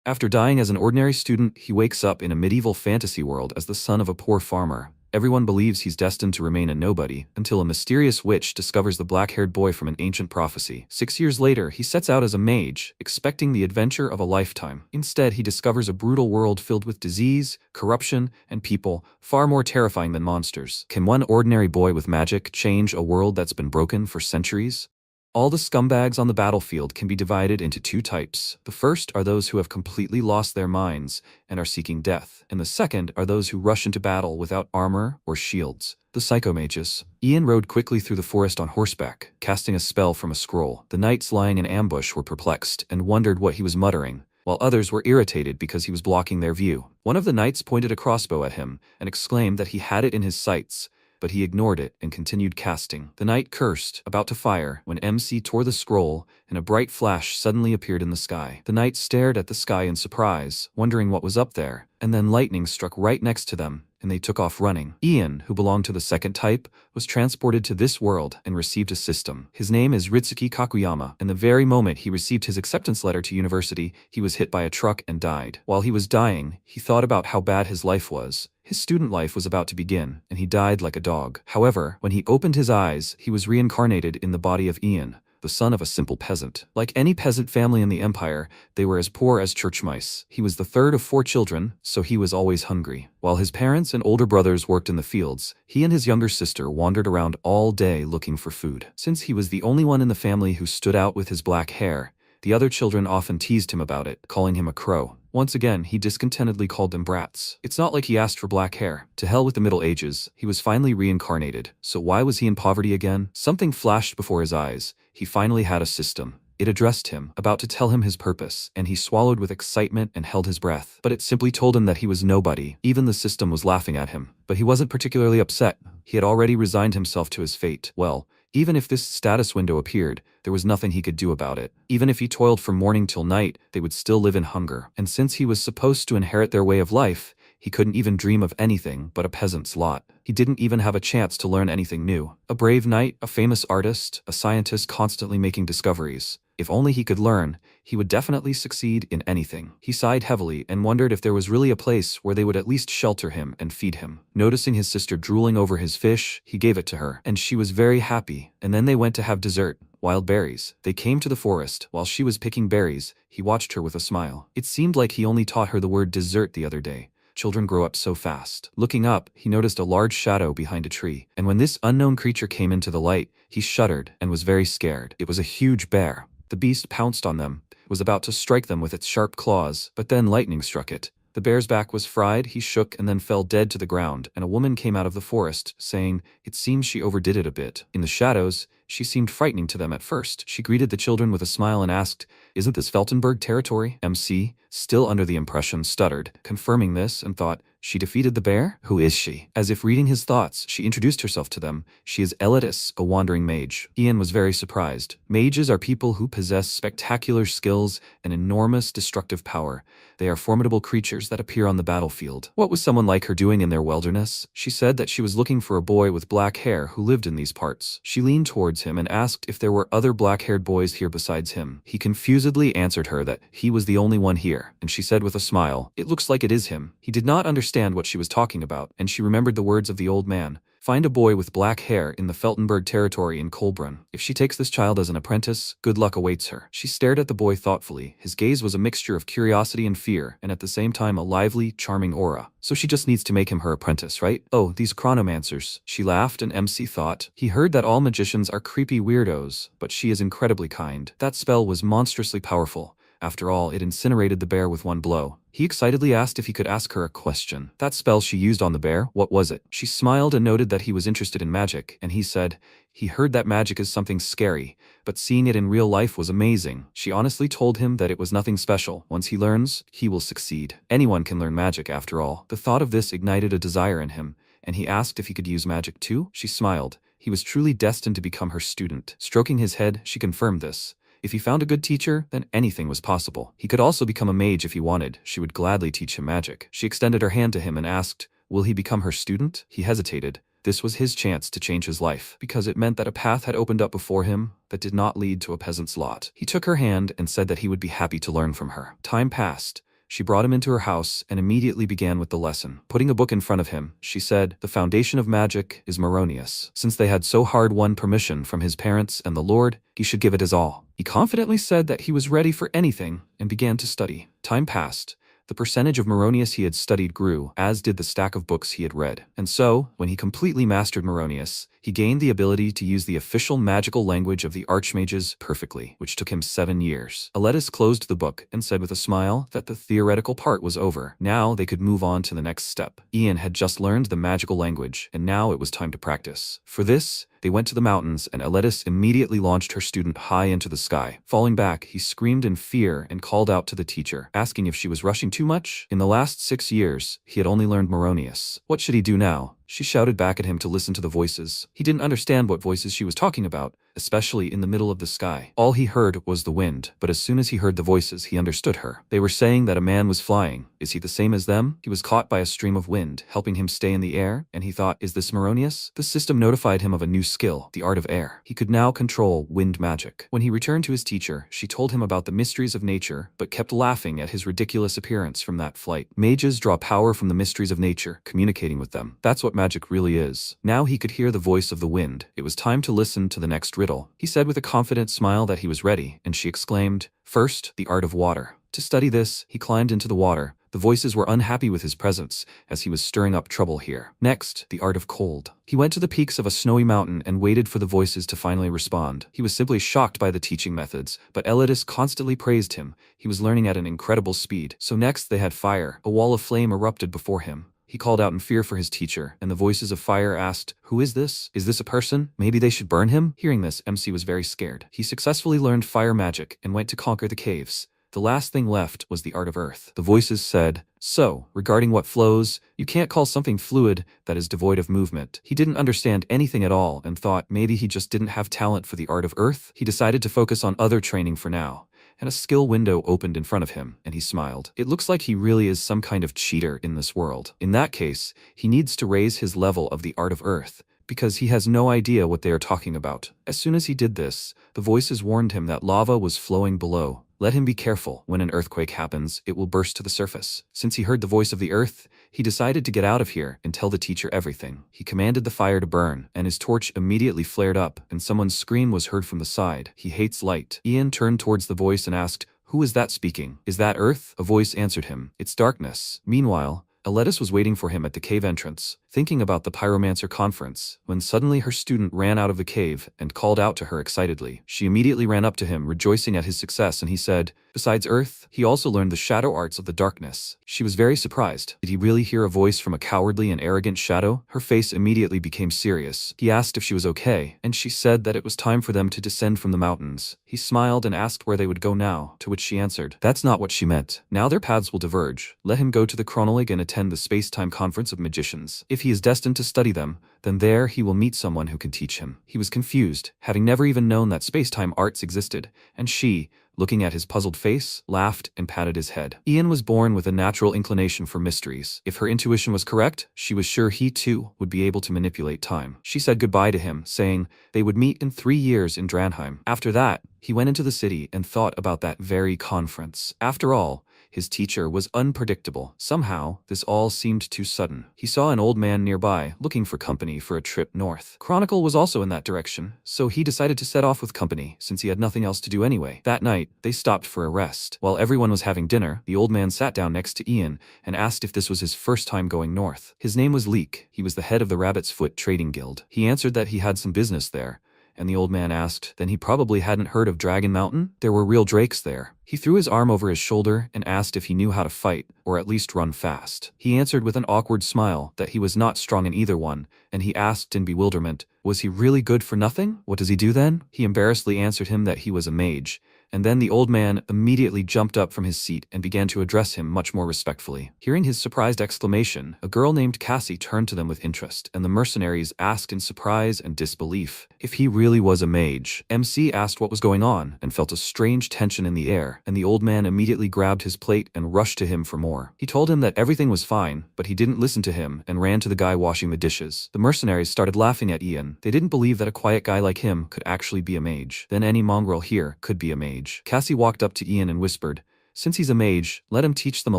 After dying as an ordinary student, he wakes up in a medieval fantasy world as the son of a poor farmer. Everyone believes he's destined to remain a nobody, until a mysterious witch discovers the black-haired boy from an ancient prophecy. 6 years later, he sets out as a mage, expecting the adventure of a lifetime. Instead, he discovers a brutal world filled with disease, corruption, and people, far more terrifying than monsters. Can one ordinary boy with magic change a world that's been broken for centuries? All the scumbags on the battlefield can be divided into two types. The first are those who have completely lost their minds and are seeking death, and the second are those who rush into battle without armor or shields. The psychomages. Ian rode quickly through the forest on horseback, casting a spell from a scroll. The knights lying in ambush were perplexed and wondered what he was muttering, while others were irritated because he was blocking their view. One of the knights pointed a crossbow at him and exclaimed that he had it in his sights, but he ignored it and continued casting. The knight cursed, about to fire, when MC tore the scroll, and a bright flash suddenly appeared in the sky. The knight stared at the sky in surprise, wondering what was up there, and then lightning struck right next to them, and they took off running. Ian, who belonged to the second type, was transported to this world and received a system. His name is Ritsuki Kakuyama, and the very moment he received his acceptance letter to university, he was hit by a truck and died. While he was dying, he thought about how bad his life was. His student life was about to begin, and he died like a dog. However, when he opened his eyes, he was reincarnated in the body of Ian, the son of a simple peasant. Like any peasant family in the empire, they were as poor as church mice. He was the third of 4 children, so he was always hungry. While his parents and older brothers worked in the fields, he and his younger sister wandered around all day looking for food. Since he was the only one in the family who stood out with his black hair, the other children often teased him about it, calling him a crow. Once again, he discontentedly called them brats. It's not like he asked for black hair. To hell with the Middle Ages, he was finally reincarnated. So why was he in poverty again? Something flashed before his eyes. He finally had a system. It addressed him, about to tell him his purpose, and he swallowed with excitement and held his breath. But it simply told him that he was nobody. Even the system was laughing at him. But he wasn't particularly upset. He had already resigned himself to his fate. Well, even if this status window appeared, there was nothing he could do about it. Even if he toiled from morning till night, they would still live in hunger. And since he was supposed to inherit their way of life, he couldn't even dream of anything but a peasant's lot. He didn't even have a chance to learn anything new. A brave knight, a famous artist, a scientist constantly making discoveries. If only he could learn, he would definitely succeed in anything. He sighed heavily and wondered if there was really a place where they would at least shelter him and feed him. Noticing his sister drooling over his fish, he gave it to her, and she was very happy. And then they went to have dessert. Wild berries. They came to the forest. While she was picking berries, he watched her with a smile. It seemed like he only taught her the word dessert the other day. Children grow up so fast. Looking up, he noticed a large shadow behind a tree, and when this unknown creature came into the light, he shuddered and was very scared. It was a huge bear. The beast pounced on them, was about to strike them with its sharp claws, but then lightning struck it. The bear's back was fried, he shook and then fell dead to the ground, and a woman came out of the forest, saying, "It seems she overdid it a bit." In the shadows, she seemed frightening to them at first. She greeted the children with a smile and asked, "Isn't this Feltenberg territory?" MC, still under the impression, stuttered, confirming this, and thought, "She defeated the bear? Who is she?" As if reading his thoughts, she introduced herself to them. She is Elitis, a wandering mage. Ian was very surprised. Mages are people who possess spectacular skills and enormous destructive power. They are formidable creatures that appear on the battlefield. What was someone like her doing in their wilderness? She said that she was looking for a boy with black hair who lived in these parts. She leaned towards him and asked if there were other black-haired boys here besides him. He confusedly answered her that he was the only one here, and she said with a smile, "It looks like it is him." He did not understand what she was talking about, and she remembered the words of the old man. Find a boy with black hair in the Feltenberg territory in Kolbrunn. If she takes this child as an apprentice, good luck awaits her. She stared at the boy thoughtfully. His gaze was a mixture of curiosity and fear, and at the same time a lively, charming aura. So she just needs to make him her apprentice, right? Oh, these chronomancers. She laughed, and MC thought. He heard that all magicians are creepy weirdos, but she is incredibly kind. That spell was monstrously powerful. After all, it incinerated the bear with one blow. He excitedly asked if he could ask her a question. That spell she used on the bear, what was it? She smiled and noted that he was interested in magic, and he said, he heard that magic is something scary, but seeing it in real life was amazing. She honestly told him that it was nothing special. Once he learns, he will succeed. Anyone can learn magic after all. The thought of this ignited a desire in him, and he asked if he could use magic too. She smiled. He was truly destined to become her student. Stroking his head, she confirmed this. If he found a good teacher, then anything was possible. He could also become a mage if he wanted. She would gladly teach him magic. She extended her hand to him and asked, "Will he become her student?" He hesitated. This was his chance to change his life, because it meant that a path had opened up before him that did not lead to a peasant's lot. He took her hand and said that he would be happy to learn from her. Time passed. She brought him into her house and immediately began with the lesson. Putting a book in front of him, she said, "The foundation of magic is Moronius. Since they had so hard won permission from his parents and the Lord, he should give it his all." He confidently said that he was ready for anything and began to study. Time passed. The percentage of Moronius he had studied grew, as did the stack of books he had read. And so, when he completely mastered Moronius, he gained the ability to use the official magical language of the Archmages perfectly, which took him 7 years. Aletus closed the book and said with a smile that the theoretical part was over. Now they could move on to the next step. Ian had just learned the magical language, and now it was time to practice. For this, they went to the mountains, and Aletus immediately launched her student high into the sky. Falling back, he screamed in fear and called out to the teacher, asking if she was rushing too much. In the last 6 years, he had only learned Moronius. What should he do now? She shouted back at him to listen to the voices. He didn't understand what voices she was talking about, especially in the middle of the sky. All he heard was the wind, but as soon as he heard the voices, he understood her. They were saying that a man was flying. Is he the same as them? He was caught by a stream of wind, helping him stay in the air, and he thought, is this Moronius? The system notified him of a new skill, the art of air. He could now control wind magic. When he returned to his teacher, she told him about the mysteries of nature, but kept laughing at his ridiculous appearance from that flight. Mages draw power from the mysteries of nature, communicating with them. That's what magic really is. Now he could hear the voice of the wind. It was time to listen to the next riddle. He said with a confident smile that he was ready, and she exclaimed, "First, the art of water." To study this, he climbed into the water. The voices were unhappy with his presence, as he was stirring up trouble here. Next, the art of cold. He went to the peaks of a snowy mountain and waited for the voices to finally respond. He was simply shocked by the teaching methods, but Aletus constantly praised him. He was learning at an incredible speed. So next they had fire. A wall of flame erupted before him. He called out in fear for his teacher, and the voices of fire asked, "Who is this? Is this a person? Maybe they should burn him?" Hearing this, MC was very scared. He successfully learned fire magic and went to conquer the caves. The last thing left was the art of earth. The voices said, "So, regarding what flows, you can't call something fluid that is devoid of movement." He didn't understand anything at all and thought maybe he just didn't have talent for the art of earth. He decided to focus on other training for now, and a skill window opened in front of him, and he smiled. It looks like he really is some kind of cheater in this world. In that case, he needs to raise his level of the art of earth, because he has no idea what they are talking about. As soon as he did this, the voices warned him that lava was flowing below. Let him be careful. When an earthquake happens, it will burst to the surface. Since he heard the voice of the earth, he decided to get out of here and tell the teacher everything. He commanded the fire to burn, and his torch immediately flared up, and someone's scream was heard from the side. He hates light. Ian turned towards the voice and asked, "Who is that speaking? Is that earth?" A voice answered him, "It's darkness." Meanwhile, Aletus was waiting for him at the cave entrance, thinking about the pyromancer conference, when suddenly her student ran out of the cave and called out to her excitedly. She immediately ran up to him, rejoicing at his success, and he said, "Besides earth, he also learned the shadow arts of the darkness." She was very surprised. Did he really hear a voice from a cowardly and arrogant shadow? Her face immediately became serious. He asked if she was okay, and she said that it was time for them to descend from the mountains. He smiled and asked where they would go now, to which she answered, "That's not what she meant. Now their paths will diverge. Let him go to the Chronolig and attend the space-time conference of magicians. If he is destined to study them, then there he will meet someone who can teach him." He was confused, having never even known that space-time arts existed, and she, looking at his puzzled face, laughed and patted his head. Ian was born with a natural inclination for mysteries. If her intuition was correct, she was sure he too would be able to manipulate time. She said goodbye to him, saying they would meet in 3 years in Dranheim. After that, he went into the city and thought about that very conference. After all, his teacher was unpredictable. Somehow, this all seemed too sudden. He saw an old man nearby, looking for company for a trip north. Chronicle was also in that direction, so he decided to set off with company, since he had nothing else to do anyway. That night, they stopped for a rest. While everyone was having dinner, the old man sat down next to Ian and asked if this was his first time going north. His name was Leek. He was the head of the Rabbit's Foot Trading Guild. He answered that he had some business there, and the old man asked, then he probably hadn't heard of Dragon Mountain? There were real drakes there. He threw his arm over his shoulder and asked if he knew how to fight, or at least run fast. He answered with an awkward smile that he was not strong in either one, and he asked in bewilderment, was he really good for nothing? What does he do then? He embarrassedly answered him that he was a mage, and then the old man immediately jumped up from his seat and began to address him much more respectfully. Hearing his surprised exclamation, a girl named Cassie turned to them with interest, and the mercenaries asked in surprise and disbelief if he really was a mage. MC asked what was going on and felt a strange tension in the air, and the old man immediately grabbed his plate and rushed to him for more. He told him that everything was fine, but he didn't listen to him and ran to the guy washing the dishes. The mercenaries started laughing at Ian. They didn't believe that a quiet guy like him could actually be a mage. Then any mongrel here could be a mage. Cassie walked up to Ian and whispered, Since he's a mage, let him teach them a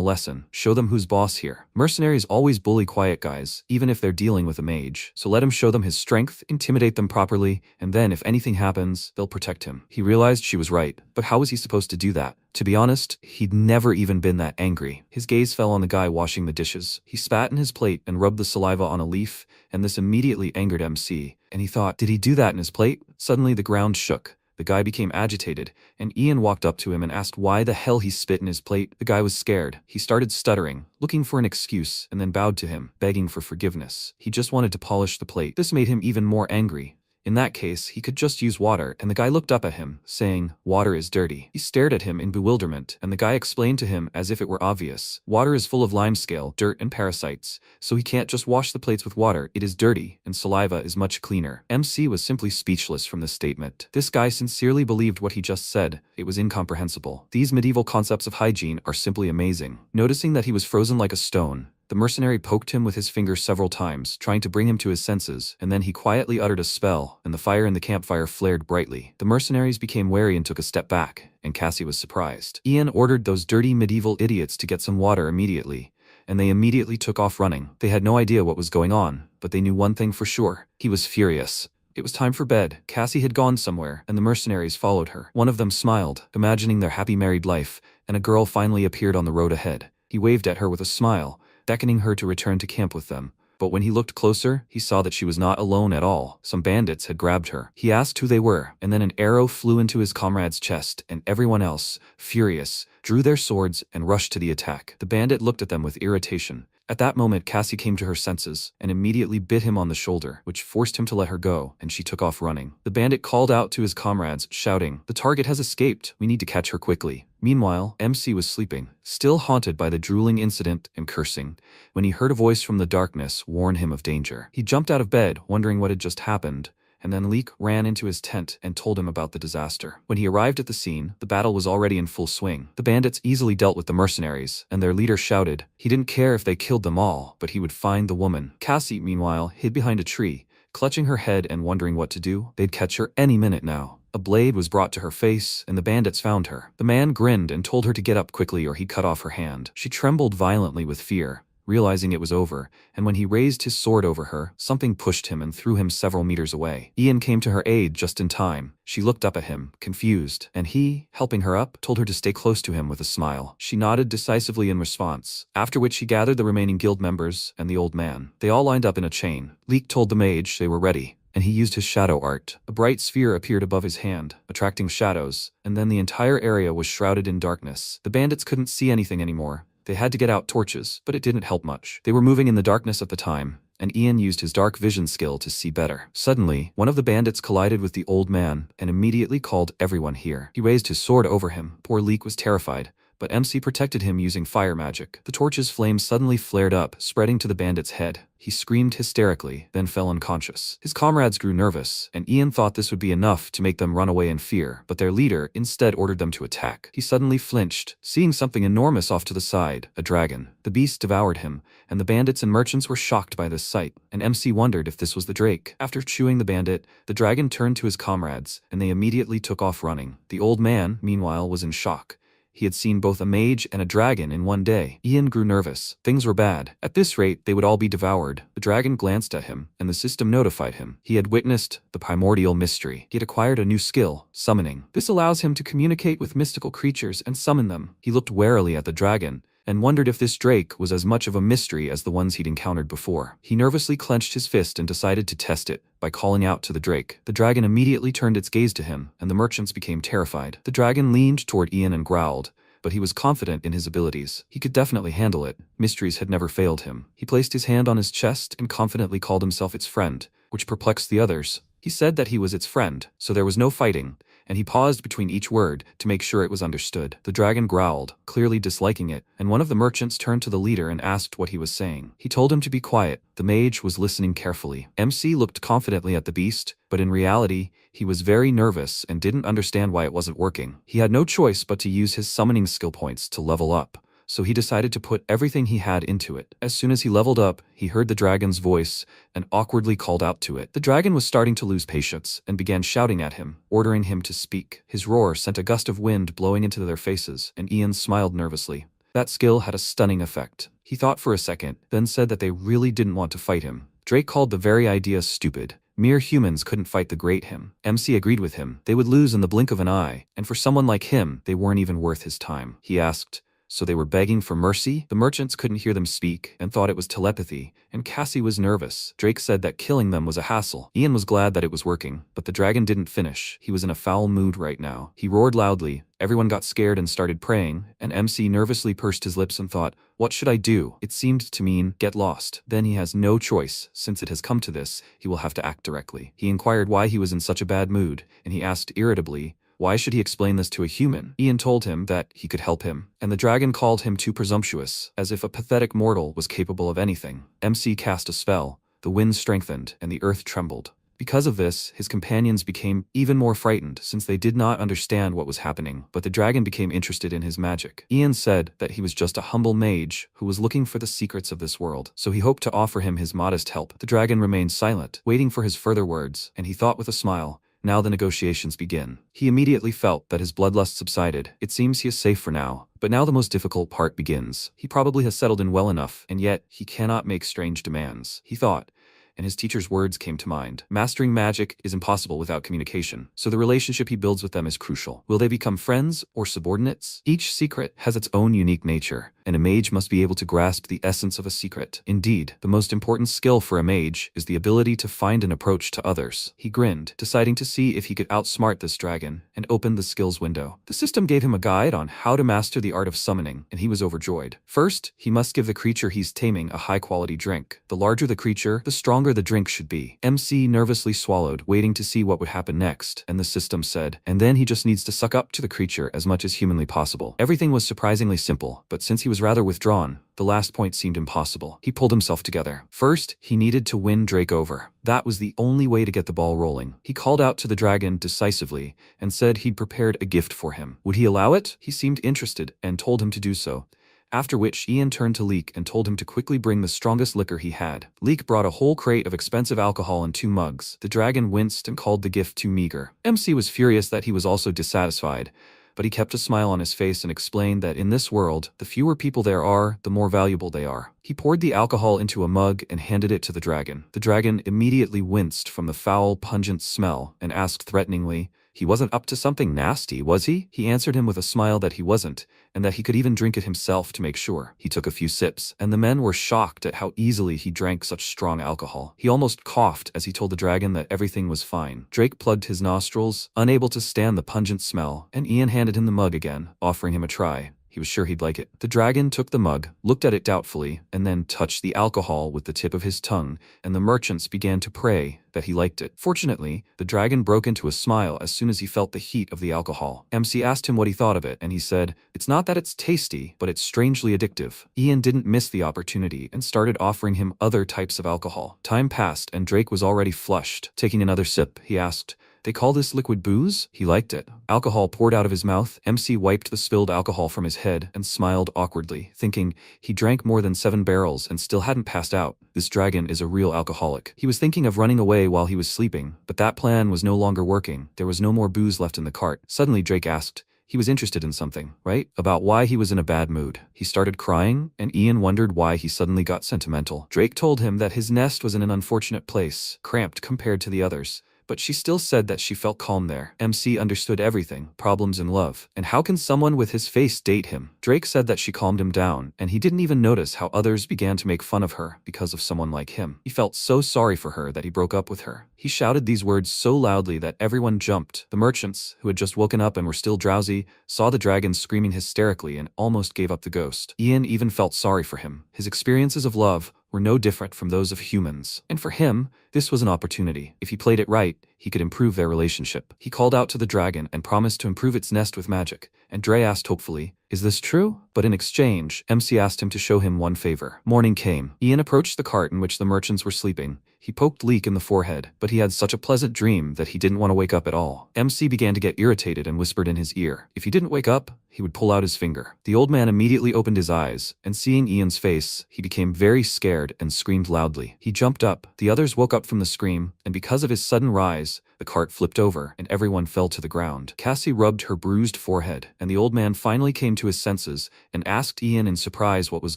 lesson, show them who's boss here. Mercenaries always bully quiet guys, even if they're dealing with a mage, so let him show them his strength, intimidate them properly, and then if anything happens, they'll protect him. He realized she was right, but how was he supposed to do that? To be honest, he'd never even been that angry. His gaze fell on the guy washing the dishes. He spat in his plate and rubbed the saliva on a leaf, and this immediately angered MC, and he thought, did he do that in his plate? Suddenly the ground shook. The guy became agitated, and Ian walked up to him and asked why the hell he spit in his plate. The guy was scared. He started stuttering, looking for an excuse, and then bowed to him, begging for forgiveness. He just wanted to polish the plate. This made him even more angry. In that case, he could just use water, and the guy looked up at him, saying, water is dirty. He stared at him in bewilderment, and the guy explained to him as if it were obvious. Water is full of limescale, dirt, and parasites, so he can't just wash the plates with water. It is dirty, and saliva is much cleaner. MC was simply speechless from this statement. This guy sincerely believed what he just said. It was incomprehensible. These medieval concepts of hygiene are simply amazing. Noticing that he was frozen like a stone, the mercenary poked him with his finger several times, trying to bring him to his senses, and then he quietly uttered a spell, and the fire in the campfire flared brightly. The mercenaries became wary and took a step back, and Cassie was surprised. Ian ordered those dirty medieval idiots to get some water immediately, and they immediately took off running. They had no idea what was going on, but they knew one thing for sure. He was furious. It was time for bed. Cassie had gone somewhere, and the mercenaries followed her. One of them smiled, imagining their happy married life, and a girl finally appeared on the road ahead. He waved at her with a smile, beckoning her to return to camp with them. But when he looked closer, he saw that she was not alone at all. Some bandits had grabbed her. He asked who they were, and then an arrow flew into his comrade's chest, and everyone else, furious, drew their swords and rushed to the attack. The bandit looked at them with irritation. At that moment, Cassie came to her senses and immediately bit him on the shoulder, which forced him to let her go, and she took off running. The bandit called out to his comrades, shouting, "The target has escaped. We need to catch her quickly." Meanwhile, MC was sleeping, still haunted by the drooling incident and cursing, when he heard a voice from the darkness warn him of danger. He jumped out of bed, wondering what had just happened, and then Leek ran into his tent and told him about the disaster. When he arrived at the scene, the battle was already in full swing. The bandits easily dealt with the mercenaries, and their leader shouted he didn't care if they killed them all, but he would find the woman. Cassie, meanwhile, hid behind a tree, clutching her head and wondering what to do. They'd catch her any minute now. A blade was brought to her face, and the bandits found her. The man grinned and told her to get up quickly or he'd cut off her hand. She trembled violently with fear, realizing it was over, and when he raised his sword over her, something pushed him and threw him several meters away. Ian came to her aid just in time. She looked up at him, confused, and he, helping her up, told her to stay close to him with a smile. She nodded decisively in response, after which he gathered the remaining guild members and the old man. They all lined up in a chain. Leek told the mage they were ready, and he used his shadow art. A bright sphere appeared above his hand, attracting shadows, and then the entire area was shrouded in darkness. The bandits couldn't see anything anymore. They had to get out torches, but it didn't help much. They were moving in the darkness at the time, and Ian used his dark vision skill to see better. Suddenly, one of the bandits collided with the old man and immediately called everyone here. He raised his sword over him. Poor Leek was terrified, but MC protected him using fire magic. The torch's flame suddenly flared up, spreading to the bandit's head. He screamed hysterically, then fell unconscious. His comrades grew nervous, and Ian thought this would be enough to make them run away in fear, but their leader instead ordered them to attack. He suddenly flinched, seeing something enormous off to the side, a dragon. The beast devoured him, and the bandits and merchants were shocked by this sight, and MC wondered if this was the Drake. After chewing the bandit, the dragon turned to his comrades, and they immediately took off running. The old man, meanwhile, was in shock. He had seen both a mage and a dragon in one day. Ian grew nervous. Things were bad. At this rate, they would all be devoured. The dragon glanced at him, and the system notified him. He had witnessed the primordial mystery. He had acquired a new skill, summoning. This allows him to communicate with mystical creatures and summon them. He looked warily at the dragon, and wondered if this Drake was as much of a mystery as the ones he'd encountered before. He nervously clenched his fist and decided to test it by calling out to the Drake. The dragon immediately turned its gaze to him, and the merchants became terrified. The dragon leaned toward Ian and growled, but he was confident in his abilities. He could definitely handle it. Mysteries had never failed him. He placed his hand on his chest and confidently called himself its friend, which perplexed the others. He said that he was its friend, so there was no fighting, and he paused between each word to make sure it was understood. The dragon growled, clearly disliking it, and one of the merchants turned to the leader and asked what he was saying. He told him to be quiet. The mage was listening carefully. MC looked confidently at the beast, but in reality, he was very nervous and didn't understand why it wasn't working. He had no choice but to use his summoning skill points to level up. so he decided to put everything he had into it. As soon as he leveled up, he heard the dragon's voice and awkwardly called out to it. The dragon was starting to lose patience and began shouting at him, ordering him to speak. His roar sent a gust of wind blowing into their faces, and Ian smiled nervously. That skill had a stunning effect. He thought for a second, then said that they really didn't want to fight him. Drake called the very idea stupid. Mere humans couldn't fight the great him. MC agreed with him. They would lose in the blink of an eye, and for someone like him, they weren't even worth his time. He asked, so they were begging for mercy? The merchants couldn't hear them speak and thought it was telepathy, and Cassie was nervous. Drake said that killing them was a hassle. Ian was glad that it was working, but the dragon didn't finish. He was in a foul mood right now. He roared loudly. Everyone got scared and started praying, and MC nervously pursed his lips and thought, what should I do? It seemed to mean, get lost. Then he has no choice. Since it has come to this, he will have to act directly. He inquired why he was in such a bad mood, and he asked irritably, why should he explain this to a human? Ian told him that he could help him, and the dragon called him too presumptuous, as if a pathetic mortal was capable of anything. MC cast a spell, the wind strengthened, and the earth trembled. Because of this, his companions became even more frightened since they did not understand what was happening, but the dragon became interested in his magic. Ian said that he was just a humble mage who was looking for the secrets of this world, so he hoped to offer him his modest help. The dragon remained silent, waiting for his further words, and he thought with a smile, now the negotiations begin. He immediately felt that his bloodlust subsided. It seems he is safe for now, but now the most difficult part begins. He probably has settled in well enough, and yet he cannot make strange demands, he thought. And his teacher's words came to mind. Mastering magic is impossible without communication, so the relationship he builds with them is crucial. Will they become friends or subordinates? Each secret has its own unique nature, and a mage must be able to grasp the essence of a secret. Indeed, the most important skill for a mage is the ability to find an approach to others. He grinned, deciding to see if he could outsmart this dragon, and opened the skills window. The system gave him a guide on how to master the art of summoning, and he was overjoyed. First, he must give the creature he's taming a high-quality drink. The larger the creature, the stronger the drink should be. MC nervously swallowed, waiting to see what would happen next, and the system said, and then he just needs to suck up to the creature as much as humanly possible. Everything was surprisingly simple, but since he was rather withdrawn, the last point seemed impossible. He pulled himself together. First, he needed to win Drake over. That was the only way to get the ball rolling. He called out to the dragon decisively and said he'd prepared a gift for him. Would he allow it? He seemed interested and told him to do so. After which Ian turned to Leek and told him to quickly bring the strongest liquor he had. Leek brought a whole crate of expensive alcohol and 2 mugs. The dragon winced and called the gift too meager. MC was furious that he was also dissatisfied, but he kept a smile on his face and explained that in this world, the fewer people there are, the more valuable they are. He poured the alcohol into a mug and handed it to the dragon. The dragon immediately winced from the foul, pungent smell and asked threateningly, he wasn't up to something nasty, was he? He answered him with a smile that he wasn't, and that he could even drink it himself to make sure. He took a few sips, and the men were shocked at how easily he drank such strong alcohol. He almost coughed as he told the dragon that everything was fine. Drake plugged his nostrils, unable to stand the pungent smell, and Ian handed him the mug again, offering him a try. He was sure he'd like it. The dragon took the mug, looked at it doubtfully, and then touched the alcohol with the tip of his tongue, and the merchants began to pray that he liked it. Fortunately, the dragon broke into a smile as soon as he felt the heat of the alcohol. MC asked him what he thought of it, and he said, it's not that it's tasty, but it's strangely addictive. Ian didn't miss the opportunity and started offering him other types of alcohol. Time passed, and Drake was already flushed. Taking another sip, he asked, they call this liquid booze? He liked it. Alcohol poured out of his mouth. MC wiped the spilled alcohol from his head and smiled awkwardly, thinking he drank more than 7 barrels and still hadn't passed out. This dragon is a real alcoholic. He was thinking of running away while he was sleeping, but that plan was no longer working. There was no more booze left in the cart. Suddenly Drake asked, he was interested in something, right? About why he was in a bad mood. He started crying, and Ian wondered why he suddenly got sentimental. Drake told him that his nest was in an unfortunate place, cramped compared to the others. But she still said that she felt calm there. MC understood everything, problems in love. And how can someone with his face date him? Drake said that she calmed him down, and he didn't even notice how others began to make fun of her because of someone like him. He felt so sorry for her that he broke up with her. He shouted these words so loudly that everyone jumped. The merchants, who had just woken up and were still drowsy, saw the dragon screaming hysterically and almost gave up the ghost. Ian even felt sorry for him. His experiences of love were no different from those of humans. And for him, this was an opportunity. If he played it right, he he could improve their relationship. He called out to the dragon and promised to improve its nest with magic, and Dre asked hopefully, "Is this true?" But in exchange, MC asked him to show him one favor. Morning came. Ian approached the cart in which the merchants were sleeping. He poked Leek in the forehead, but he had such a pleasant dream that he didn't want to wake up at all. MC began to get irritated and whispered in his ear. If he didn't wake up, he would pull out his finger. The old man immediately opened his eyes, and seeing Ian's face, he became very scared and screamed loudly. He jumped up. The others woke up from the scream, and because of his sudden rise, the cart flipped over, and everyone fell to the ground. Cassie rubbed her bruised forehead, and the old man finally came to his senses and asked Ian in surprise what was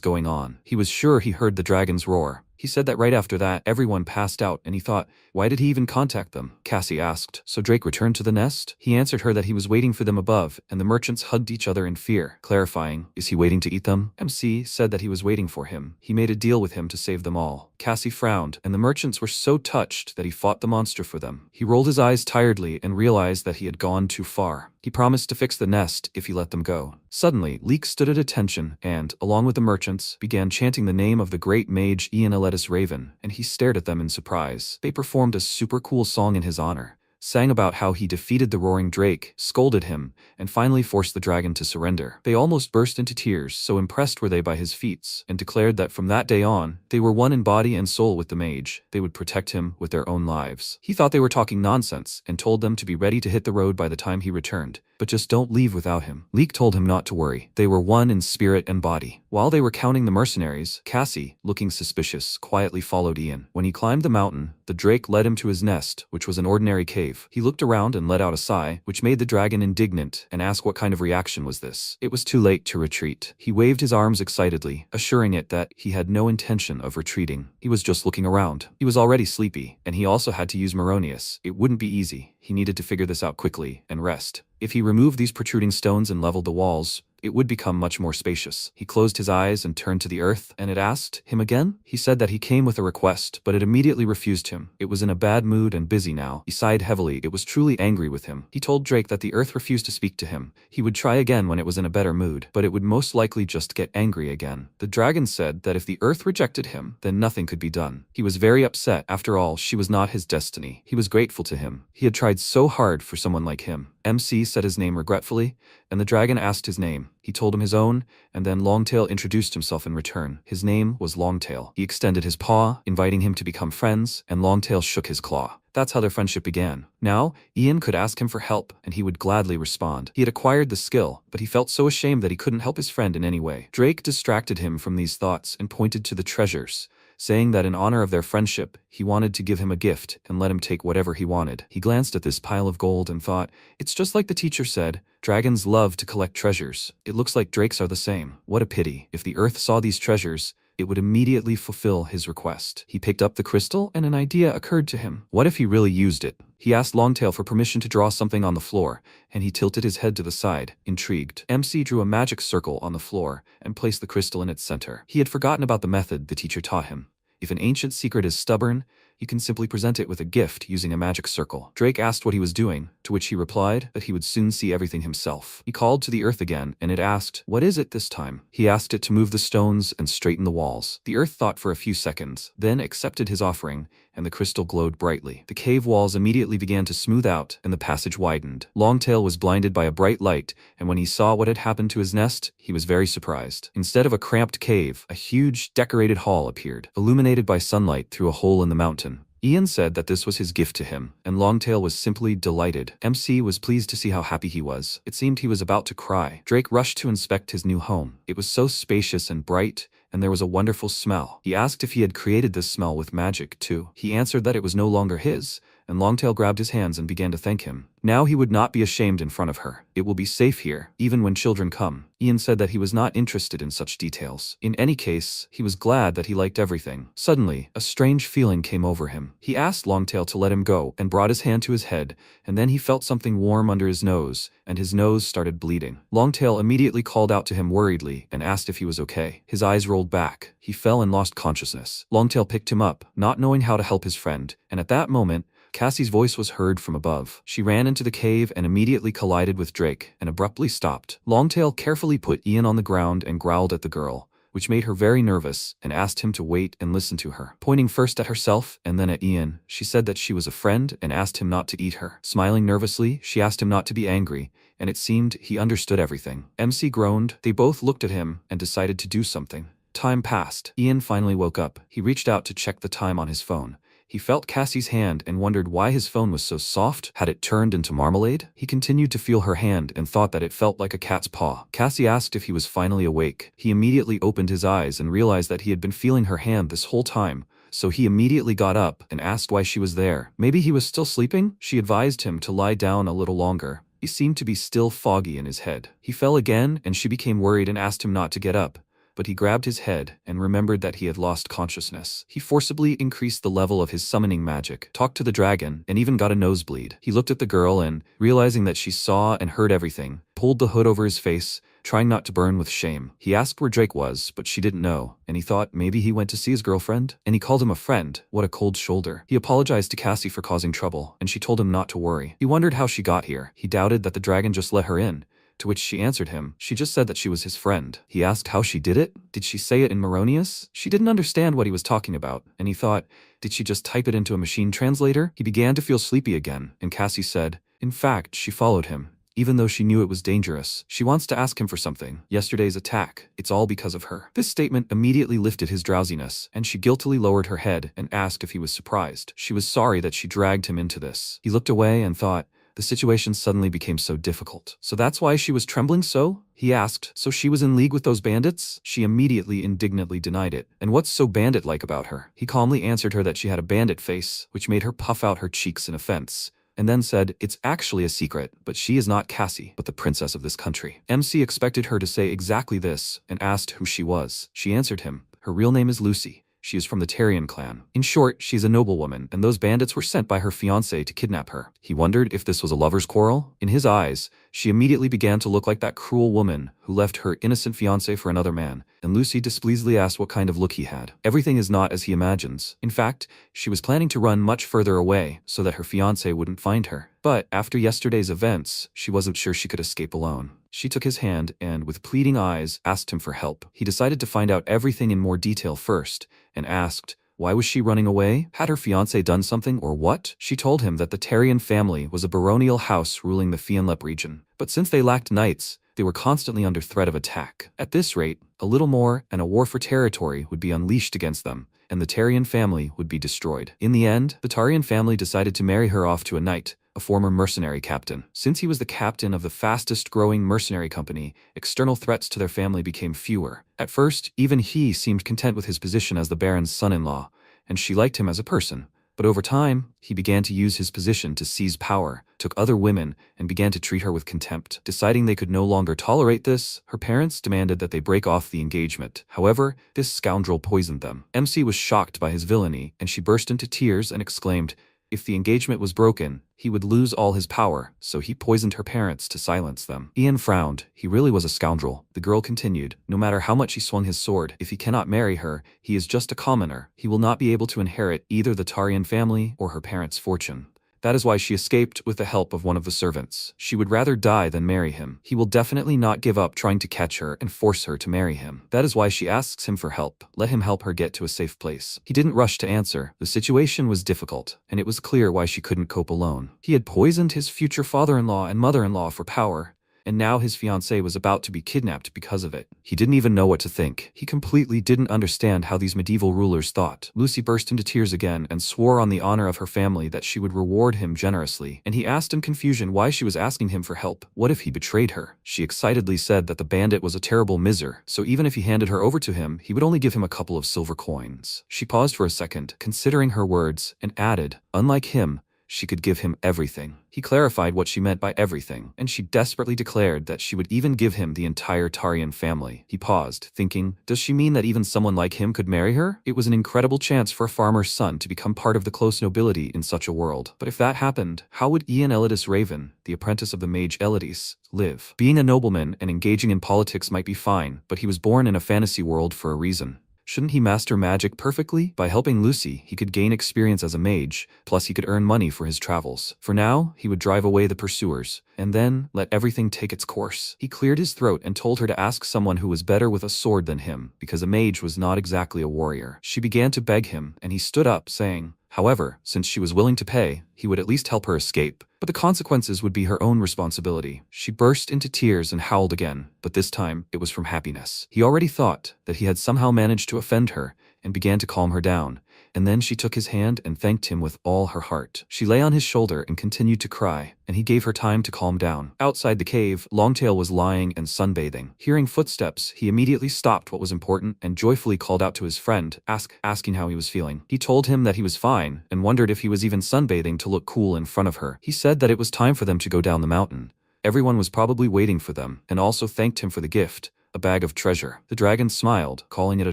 going on. He was sure he heard the dragon's roar. He said that right after that, everyone passed out, and he thought, why did he even contact them? Cassie asked, so Drake returned to the nest? He answered her that he was waiting for them above, and the merchants hugged each other in fear, clarifying, is he waiting to eat them? MC said that he was waiting for him. He made a deal with him to save them all. Cassie frowned, and the merchants were so touched that he fought the monster for them. He rolled his eyes tiredly and realized that he had gone too far. He promised to fix the nest if he let them go. Suddenly, Leek stood at attention and, along with the merchants, began chanting the name of the great mage Ian Aletus Raven, and he stared at them in surprise. They performed a super cool song in his honor, sang about how he defeated the roaring drake, scolded him, and finally forced the dragon to surrender. They almost burst into tears, so impressed were they by his feats, and declared that from that day on, they were one in body and soul with the mage. They would protect him with their own lives. He thought they were talking nonsense, and told them to be ready to hit the road by the time he returned, but just don't leave without him. Leek told him not to worry. They were one in spirit and body. While they were counting the mercenaries, Cassie, looking suspicious, quietly followed Ian. When he climbed the mountain, the drake led him to his nest, which was an ordinary cave. He looked around and let out a sigh, which made the dragon indignant, and asked what kind of reaction was this. It was too late to retreat. He waved his arms excitedly, assuring it that he had no intention of retreating. He was just looking around. He was already sleepy, and he also had to use Maronius. It wouldn't be easy. He needed to figure this out quickly and rest. If he removed these protruding stones and leveled the walls, it would become much more spacious. He closed his eyes and turned to the earth, and it asked him again. He said that he came with a request, but it immediately refused him. It was in a bad mood and busy now. He sighed heavily. It was truly angry with him. He told Drake that the earth refused to speak to him. He would try again when it was in a better mood, but it would most likely just get angry again. The dragon said that if the earth rejected him, then nothing could be done. He was very upset. After all, she was not his destiny. He was grateful to him. He had tried so hard for someone like him. MC said his name regretfully, and the dragon asked his name. He told him his own, and then Longtail introduced himself in return. His name was Longtail. He extended his paw, inviting him to become friends, and Longtail shook his claw. That's how their friendship began. Now, Ian could ask him for help, and he would gladly respond. He had acquired the skill, but he felt so ashamed that he couldn't help his friend in any way. Drake distracted him from these thoughts and pointed to the treasures, saying that in honor of their friendship, he wanted to give him a gift and let him take whatever he wanted. He glanced at this pile of gold and thought, it's just like the teacher said, dragons love to collect treasures. It looks like drakes are the same. What a pity. If the earth saw these treasures, it would immediately fulfill his request. He picked up the crystal and an idea occurred to him. What if he really used it? He asked Longtail for permission to draw something on the floor, and he tilted his head to the side, intrigued. MC drew a magic circle on the floor and placed the crystal in its center. He had forgotten about the method the teacher taught him. If an ancient secret is stubborn, you can simply present it with a gift using a magic circle. Drake asked what he was doing, to which he replied that he would soon see everything himself. He called to the earth again, and it asked, what is it this time? He asked it to move the stones and straighten the walls. The earth thought for a few seconds, then accepted his offering, and the crystal glowed brightly. The cave walls immediately began to smooth out, and the passage widened. Longtail was blinded by a bright light, and when he saw what had happened to his nest, he was very surprised. Instead of a cramped cave, a huge, decorated hall appeared, illuminated by sunlight through a hole in the mountain. Ian said that this was his gift to him, and Longtail was simply delighted. MC was pleased to see how happy he was. It seemed he was about to cry. Drake rushed to inspect his new home. It was so spacious and bright, and there was a wonderful smell. He asked if he had created this smell with magic, too. He answered that it was no longer his, and Longtail grabbed his hands and began to thank him. Now he would not be ashamed in front of her. It will be safe here, even when children come. Ian said that he was not interested in such details. In any case, he was glad that he liked everything. Suddenly, a strange feeling came over him. He asked Longtail to let him go and brought his hand to his head, and then he felt something warm under his nose, and his nose started bleeding. Longtail immediately called out to him worriedly and asked if he was okay. His eyes rolled back. He fell and lost consciousness. Longtail picked him up, not knowing how to help his friend, and at that moment, Cassie's voice was heard from above. She ran into the cave and immediately collided with Drake, and abruptly stopped. Longtail carefully put Ian on the ground and growled at the girl, which made her very nervous, and asked him to wait and listen to her. Pointing first at herself and then at Ian, she said that she was a friend and asked him not to eat her. Smiling nervously, she asked him not to be angry, and it seemed he understood everything. MC groaned. They both looked at him and decided to do something. Time passed. Ian finally woke up. He reached out to check the time on his phone. He felt Cassie's hand and wondered why his phone was so soft. Had it turned into marmalade? He continued to feel her hand and thought that it felt like a cat's paw. Cassie asked if he was finally awake. He immediately opened his eyes and realized that he had been feeling her hand this whole time. So he immediately got up and asked why she was there. Maybe he was still sleeping? She advised him to lie down a little longer. He seemed to be still foggy in his head. He fell again and she became worried and asked him not to get up. But he grabbed his head and remembered that he had lost consciousness. He forcibly increased the level of his summoning magic, talked to the dragon, and even got a nosebleed. He looked at the girl and, realizing that she saw and heard everything, pulled the hood over his face, trying not to burn with shame. He asked where Drake was, but she didn't know, and he thought maybe he went to see his girlfriend, and he called him a friend. What a cold shoulder. He apologized to Cassie for causing trouble, and she told him not to worry. He wondered how she got here. He doubted that the dragon just let her in. To which she answered him, she just said that she was his friend. He asked how she did it. Did she say it in Maronius? She didn't understand what he was talking about, and he thought, did she just type it into a machine translator? He began to feel sleepy again, and Cassie said, in fact, she followed him. Even though she knew it was dangerous, she wants to ask him for something. Yesterday's attack, it's all because of her. This statement immediately lifted his drowsiness, and she guiltily lowered her head and asked if he was surprised. She was sorry that she dragged him into this. He looked away and thought, the situation suddenly became so difficult. So that's why she was trembling so? He asked. So she was in league with those bandits? She immediately indignantly denied it. And what's so bandit-like about her? He calmly answered her that she had a bandit face, which made her puff out her cheeks in offense, and then said, it's actually a secret, but she is not Cassie, but the princess of this country. MC expected her to say exactly this, and asked who she was. She answered him, her real name is Lucy. She is from the Tarian clan. In short, she's a noblewoman, and those bandits were sent by her fiancé to kidnap her. He wondered if this was a lover's quarrel. In his eyes, she immediately began to look like that cruel woman who left her innocent fiancé for another man, and Lucy displeasedly asked what kind of look he had. Everything is not as he imagines. In fact, she was planning to run much further away so that her fiancé wouldn't find her. But after yesterday's events, she wasn't sure she could escape alone. She took his hand and, with pleading eyes, asked him for help. He decided to find out everything in more detail first, and asked, why was she running away? Had her fiancé done something or what? She told him that the Tarian family was a baronial house ruling the Fianlep region. But since they lacked knights, they were constantly under threat of attack. At this rate, a little more and a war for territory would be unleashed against them, and the Tarian family would be destroyed. In the end, the Tarian family decided to marry her off to a knight, a former mercenary captain. Since he was the captain of the fastest growing mercenary company, external threats to their family became fewer. At first, even he seemed content with his position as the Baron's son-in-law, and she liked him as a person. But over time, he began to use his position to seize power, took other women, and began to treat her with contempt. Deciding they could no longer tolerate this, her parents demanded that they break off the engagement. However, this scoundrel poisoned them. MC was shocked by his villainy, and she burst into tears and exclaimed, if the engagement was broken, he would lose all his power, so he poisoned her parents to silence them. Ian frowned. He really was a scoundrel. The girl continued, no matter how much he swung his sword, if he cannot marry her, he is just a commoner. He will not be able to inherit either the Tarian family or her parents' fortune. That is why she escaped with the help of one of the servants. She would rather die than marry him. He will definitely not give up trying to catch her and force her to marry him. That is why she asks him for help. Let him help her get to a safe place. He didn't rush to answer. The situation was difficult, and it was clear why she couldn't cope alone. He had poisoned his future father-in-law and mother-in-law for power, and now his fiancée was about to be kidnapped because of it. He didn't even know what to think. He completely didn't understand how these medieval rulers thought. Lucy burst into tears again and swore on the honor of her family that she would reward him generously, and he asked in confusion why she was asking him for help. What if he betrayed her? She excitedly said that the bandit was a terrible miser, so even if he handed her over to him, he would only give him a couple of silver coins. She paused for a second, considering her words, and added, unlike him, she could give him everything. He clarified what she meant by everything, and she desperately declared that she would even give him the entire Tarian family. He paused, thinking, does she mean that even someone like him could marry her? It was an incredible chance for a farmer's son to become part of the close nobility in such a world. But if that happened, how would Ian Elidis Raven, the apprentice of the mage Elidis, live? Being a nobleman and engaging in politics might be fine, but he was born in a fantasy world for a reason. Shouldn't he master magic perfectly? By helping Lucy, he could gain experience as a mage, plus he could earn money for his travels. For now, he would drive away the pursuers, and then let everything take its course. He cleared his throat and told her to ask someone who was better with a sword than him, because a mage was not exactly a warrior. She began to beg him, and he stood up, saying, however, since she was willing to pay, he would at least help her escape. But the consequences would be her own responsibility. She burst into tears and howled again, but this time it was from happiness. He already thought that he had somehow managed to offend her and began to calm her down. And then she took his hand and thanked him with all her heart. She lay on his shoulder and continued to cry, and he gave her time to calm down. Outside the cave, Longtail was lying and sunbathing. Hearing footsteps, he immediately stopped what was important and joyfully called out to his friend, asking how he was feeling. He told him that he was fine and wondered if he was even sunbathing to look cool in front of her. He said that it was time for them to go down the mountain. Everyone was probably waiting for them, and also thanked him for the gift, a bag of treasure. The dragon smiled, calling it a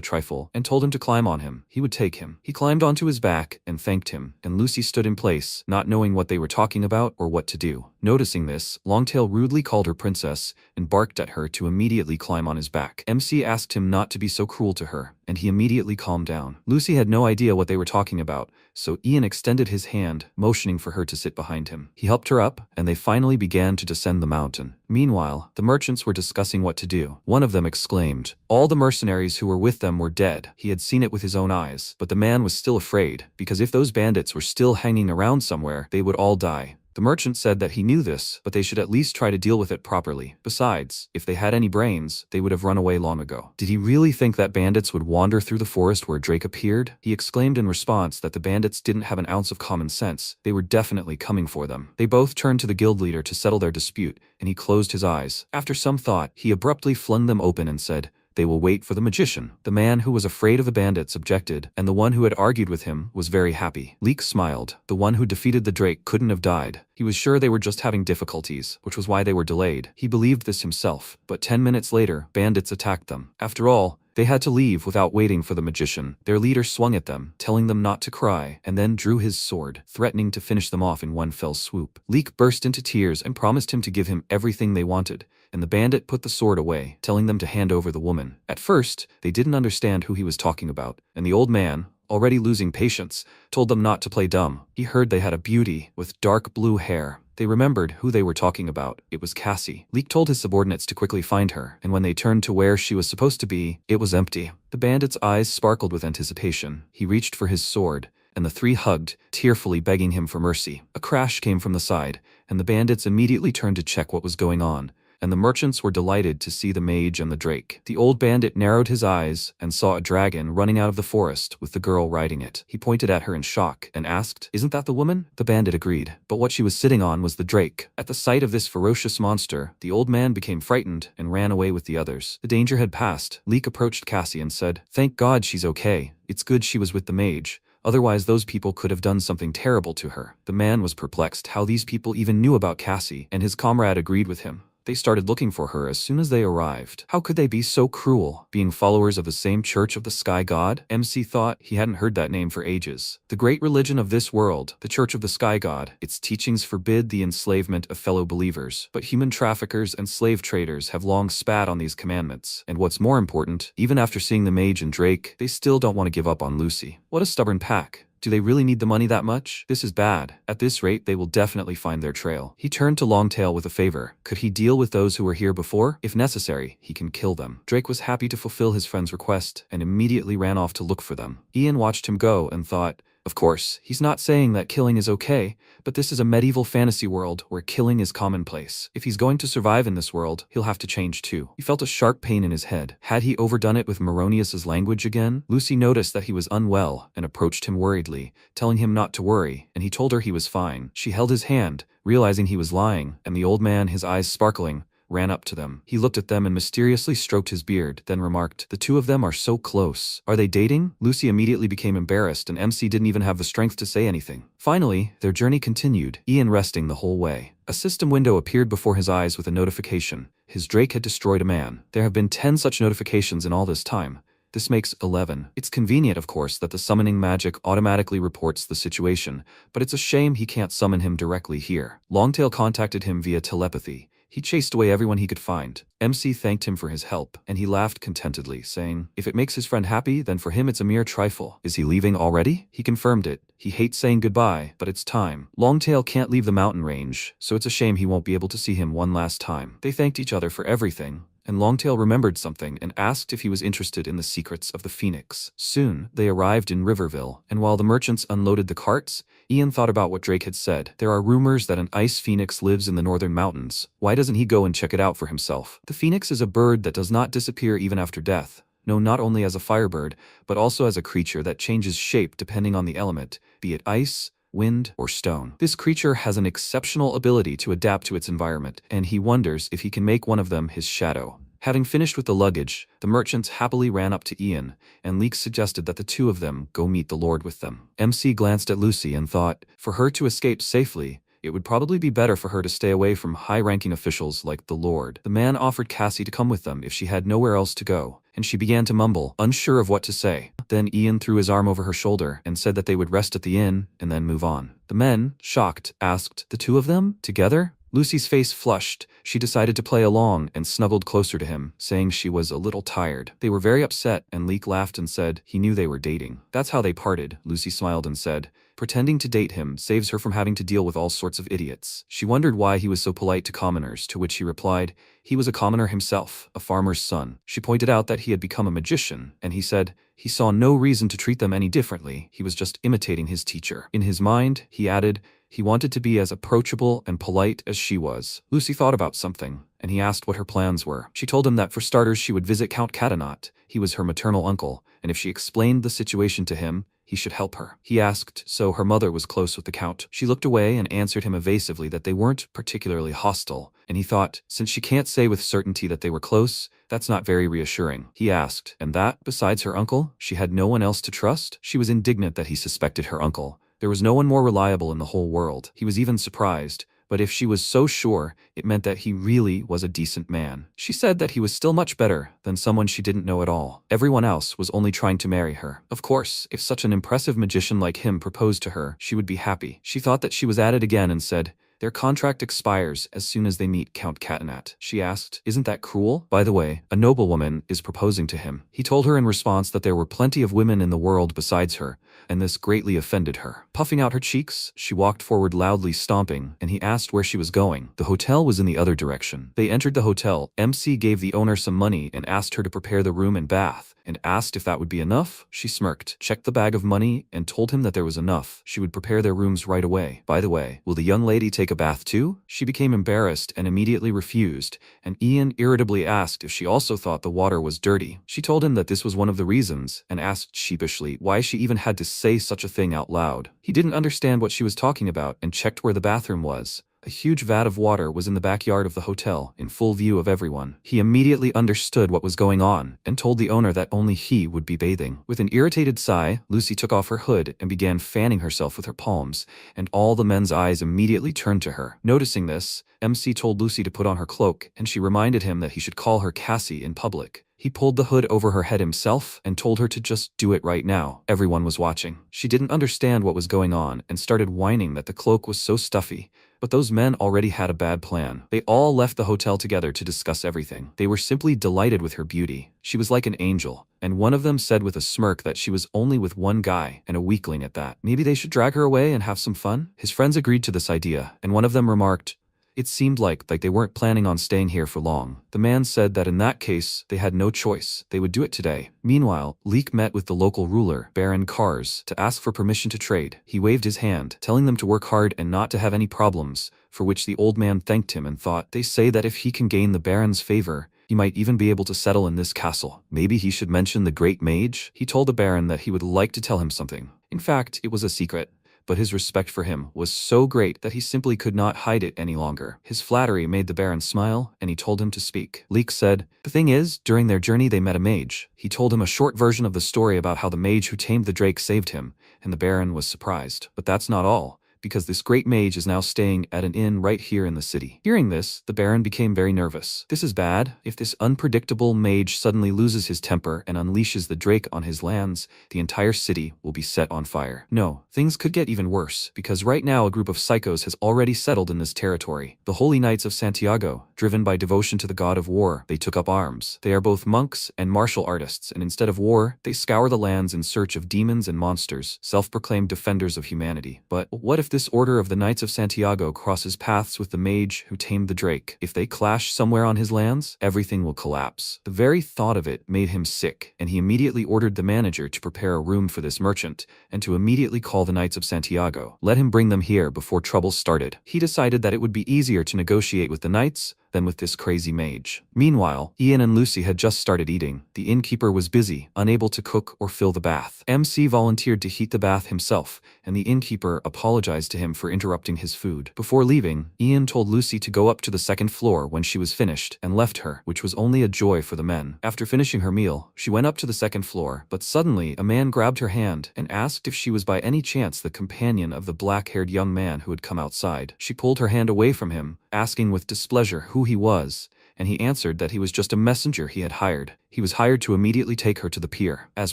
trifle, and told him to climb on him. He would take him. He climbed onto his back and thanked him, and Lucy stood in place, not knowing what they were talking about or what to do. Noticing this, Longtail rudely called her princess and barked at her to immediately climb on his back. MC asked him not to be so cruel to her, and he immediately calmed down. Lucy had no idea what they were talking about, so Ian extended his hand, motioning for her to sit behind him. He helped her up, and they finally began to descend the mountain. Meanwhile, the merchants were discussing what to do. One of them exclaimed, all the mercenaries who were with them were dead. He had seen it with his own eyes, but the man was still afraid, because if those bandits were still hanging around somewhere, they would all die. The merchant said that he knew this, but they should at least try to deal with it properly. Besides, if they had any brains, they would have run away long ago. Did he really think that bandits would wander through the forest where Drake appeared? He exclaimed in response that the bandits didn't have an ounce of common sense. They were definitely coming for them. They both turned to the guild leader to settle their dispute, and he closed his eyes. After some thought, he abruptly flung them open and said, they will wait for the magician. The man who was afraid of the bandits objected, and the one who had argued with him was very happy. Leek smiled. The one who defeated the Drake couldn't have died. He was sure they were just having difficulties, which was why they were delayed. He believed this himself, but 10 minutes later, bandits attacked them. After all, they had to leave without waiting for the magician. Their leader swung at them, telling them not to cry, and then drew his sword, threatening to finish them off in one fell swoop. Leek burst into tears and promised him to give him everything they wanted, and the bandit put the sword away, telling them to hand over the woman. At first, they didn't understand who he was talking about, and the old man, already losing patience, told them not to play dumb. He heard they had a beauty with dark blue hair. They remembered who they were talking about. It was Cassie. Leek told his subordinates to quickly find her, and when they turned to where she was supposed to be, it was empty. The bandit's eyes sparkled with anticipation. He reached for his sword, and the three hugged, tearfully begging him for mercy. A crash came from the side, and the bandits immediately turned to check what was going on, and the merchants were delighted to see the mage and the Drake. The old bandit narrowed his eyes and saw a dragon running out of the forest with the girl riding it. He pointed at her in shock and asked, isn't that the woman? The bandit agreed, but what she was sitting on was the Drake. At the sight of this ferocious monster, the old man became frightened and ran away with the others. The danger had passed. Leek approached Cassie and said, thank God she's okay. It's good she was with the mage. Otherwise, those people could have done something terrible to her. The man was perplexed how these people even knew about Cassie, and his comrade agreed with him. They started looking for her as soon as they arrived. How could they be so cruel, being followers of the same Church of the Sky God? MC thought he hadn't heard that name for ages. The great religion of this world, the Church of the Sky God, its teachings forbid the enslavement of fellow believers, but human traffickers and slave traders have long spat on these commandments. And what's more important, even after seeing the mage and Drake, they still don't want to give up on Lucy. What a stubborn pack. Do they really need the money that much? This is bad. At this rate, they will definitely find their trail. He turned to Longtail with a favor. Could he deal with those who were here before? If necessary, he can kill them. Drake was happy to fulfill his friend's request and immediately ran off to look for them. Ian watched him go and thought, of course, he's not saying that killing is okay, but this is a medieval fantasy world where killing is commonplace. If he's going to survive in this world, he'll have to change too. He felt a sharp pain in his head. Had he overdone it with Maronius's language again? Lucy noticed that he was unwell and approached him worriedly, telling him not to worry, and he told her he was fine. She held his hand, realizing he was lying, and the old man, his eyes sparkling, ran up to them. He looked at them and mysteriously stroked his beard, then remarked, the two of them are so close. Are they dating? Lucy immediately became embarrassed, and MC didn't even have the strength to say anything. Finally, their journey continued, Ian resting the whole way. A system window appeared before his eyes with a notification. His Drake had destroyed a man. There have been 10 such notifications in all this time. This makes 11. It's convenient, of course, that the summoning magic automatically reports the situation, but it's a shame he can't summon him directly here. Longtail contacted him via telepathy. he chased away everyone he could find. MC thanked him for his help, and he laughed contentedly, saying, if it makes his friend happy, then for him it's a mere trifle. Is he leaving already? He confirmed it. He hates saying goodbye, but it's time. Longtail can't leave the mountain range, so it's a shame he won't be able to see him one last time. They thanked each other for everything, and Longtail remembered something and asked if he was interested in the secrets of the Phoenix. Soon, they arrived in Riverville, and while the merchants unloaded the carts, Ian thought about what Drake had said. There are rumors that an ice phoenix lives in the northern mountains. Why doesn't he go and check it out for himself? The phoenix is a bird that does not disappear even after death. No, not only as a firebird, but also as a creature that changes shape depending on the element, be it ice, wind, or stone. This creature has an exceptional ability to adapt to its environment, and he wonders if he can make one of them his shadow. Having finished with the luggage, the merchants happily ran up to Ian, and Leek suggested that the two of them go meet the Lord with them. MC glanced at Lucy and thought, for her to escape safely, it would probably be better for her to stay away from high-ranking officials like the Lord. The man offered Cassie to come with them if she had nowhere else to go, and she began to mumble, unsure of what to say. Then Ian threw his arm over her shoulder and said that they would rest at the inn and then move on. The men, shocked, asked, the two of them? Together? Lucy's face flushed. She decided to play along and snuggled closer to him, saying she was a little tired. They were very upset, and Leek laughed and said he knew they were dating. That's how they parted, Lucy smiled and said. Pretending to date him saves her from having to deal with all sorts of idiots. She wondered why he was so polite to commoners, to which he replied, he was a commoner himself, a farmer's son. She pointed out that he had become a magician, and he said he saw no reason to treat them any differently. He was just imitating his teacher. In his mind, he added, he wanted to be as approachable and polite as she was. Lucy thought about something, and he asked what her plans were. She told him that for starters she would visit Count Catanot. He was her maternal uncle, and if she explained the situation to him, he should help her. He asked, so her mother was close with the Count. She looked away and answered him evasively that they weren't particularly hostile, and he thought, since she can't say with certainty that they were close, that's not very reassuring. He asked, and that, besides her uncle, she had no one else to trust? She was indignant that he suspected her uncle. There was no one more reliable in the whole world. He was even surprised, but if she was so sure, it meant that he really was a decent man. She said that he was still much better than someone she didn't know at all. Everyone else was only trying to marry her. Of course, if such an impressive magician like him proposed to her, she would be happy. She thought that she was at it again and said, their contract expires as soon as they meet Count Catanat. She asked, isn't that cruel? By the way, a noblewoman is proposing to him. He told her in response that there were plenty of women in the world besides her, and this greatly offended her. Puffing out her cheeks, she walked forward loudly stomping, and he asked where she was going. The hotel was in the other direction. They entered the hotel. MC gave the owner some money and asked her to prepare the room and bath, and asked if that would be enough. She smirked, checked the bag of money, and told him that there was enough. She would prepare their rooms right away. By the way, will the young lady take a bath too? She became embarrassed and immediately refused, and Ian irritably asked if she also thought the water was dirty. She told him that this was one of the reasons, and asked sheepishly why she even had to say such a thing out loud. He didn't understand what she was talking about and checked where the bathroom was. A huge vat of water was in the backyard of the hotel, in full view of everyone. He immediately understood what was going on, and told the owner that only he would be bathing. With an irritated sigh, Lucy took off her hood and began fanning herself with her palms, and all the men's eyes immediately turned to her. Noticing this, MC told Lucy to put on her cloak, and she reminded him that he should call her Cassie in public. He pulled the hood over her head himself and told her to just do it right now. Everyone was watching. She didn't understand what was going on and started whining that the cloak was so stuffy. But those men already had a bad plan. They all left the hotel together to discuss everything. They were simply delighted with her beauty. She was like an angel, and one of them said with a smirk that she was only with one guy, and a weakling at that. Maybe they should drag her away and have some fun? His friends agreed to this idea, and one of them remarked, it seemed like they weren't planning on staying here for long. The man said that in that case, they had no choice. They would do it today. Meanwhile, Leek met with the local ruler, Baron Kars, to ask for permission to trade. He waved his hand, telling them to work hard and not to have any problems, for which the old man thanked him and thought, they say that if he can gain the Baron's favor, he might even be able to settle in this castle. Maybe he should mention the great mage? He told the Baron that he would like to tell him something. In fact, it was a secret. But his respect for him was so great that he simply could not hide it any longer. His flattery made the Baron smile, and he told him to speak. Leek said, the thing is, during their journey they met a mage. He told him a short version of the story about how the mage who tamed the drake saved him, and the Baron was surprised. But that's not all. because this great mage is now staying at an inn right here in the city. Hearing this, the Baron became very nervous. This is bad. If this unpredictable mage suddenly loses his temper and unleashes the Drake on his lands, the entire city will be set on fire. No, things could get even worse, because right now a group of psychos has already settled in this territory. The Holy Knights of Santiago, driven by devotion to the god of war, they took up arms. They are both monks and martial artists, and instead of war, they scour the lands in search of demons and monsters, self-proclaimed defenders of humanity. But what if this order of the Knights of Santiago crosses paths with the mage who tamed the Drake? If they clash somewhere on his lands, everything will collapse. The very thought of it made him sick, and he immediately ordered the manager to prepare a room for this merchant, and to immediately call the Knights of Santiago. Let him bring them here before trouble started. He decided that it would be easier to negotiate with the Knights than with this crazy mage. Meanwhile, Ian and Lucy had just started eating. The innkeeper was busy, unable to cook or fill the bath. MC volunteered to heat the bath himself, and the innkeeper apologized to him for interrupting his food. Before leaving, Ian told Lucy to go up to the second floor when she was finished, and left her, which was only a joy for the men. After finishing her meal, she went up to the second floor, but suddenly a man grabbed her hand and asked if she was by any chance the companion of the black-haired young man who had come outside. She pulled her hand away from him, asking with displeasure who he was, and he answered that he was just a messenger he had hired. He was hired to immediately take her to the pier. As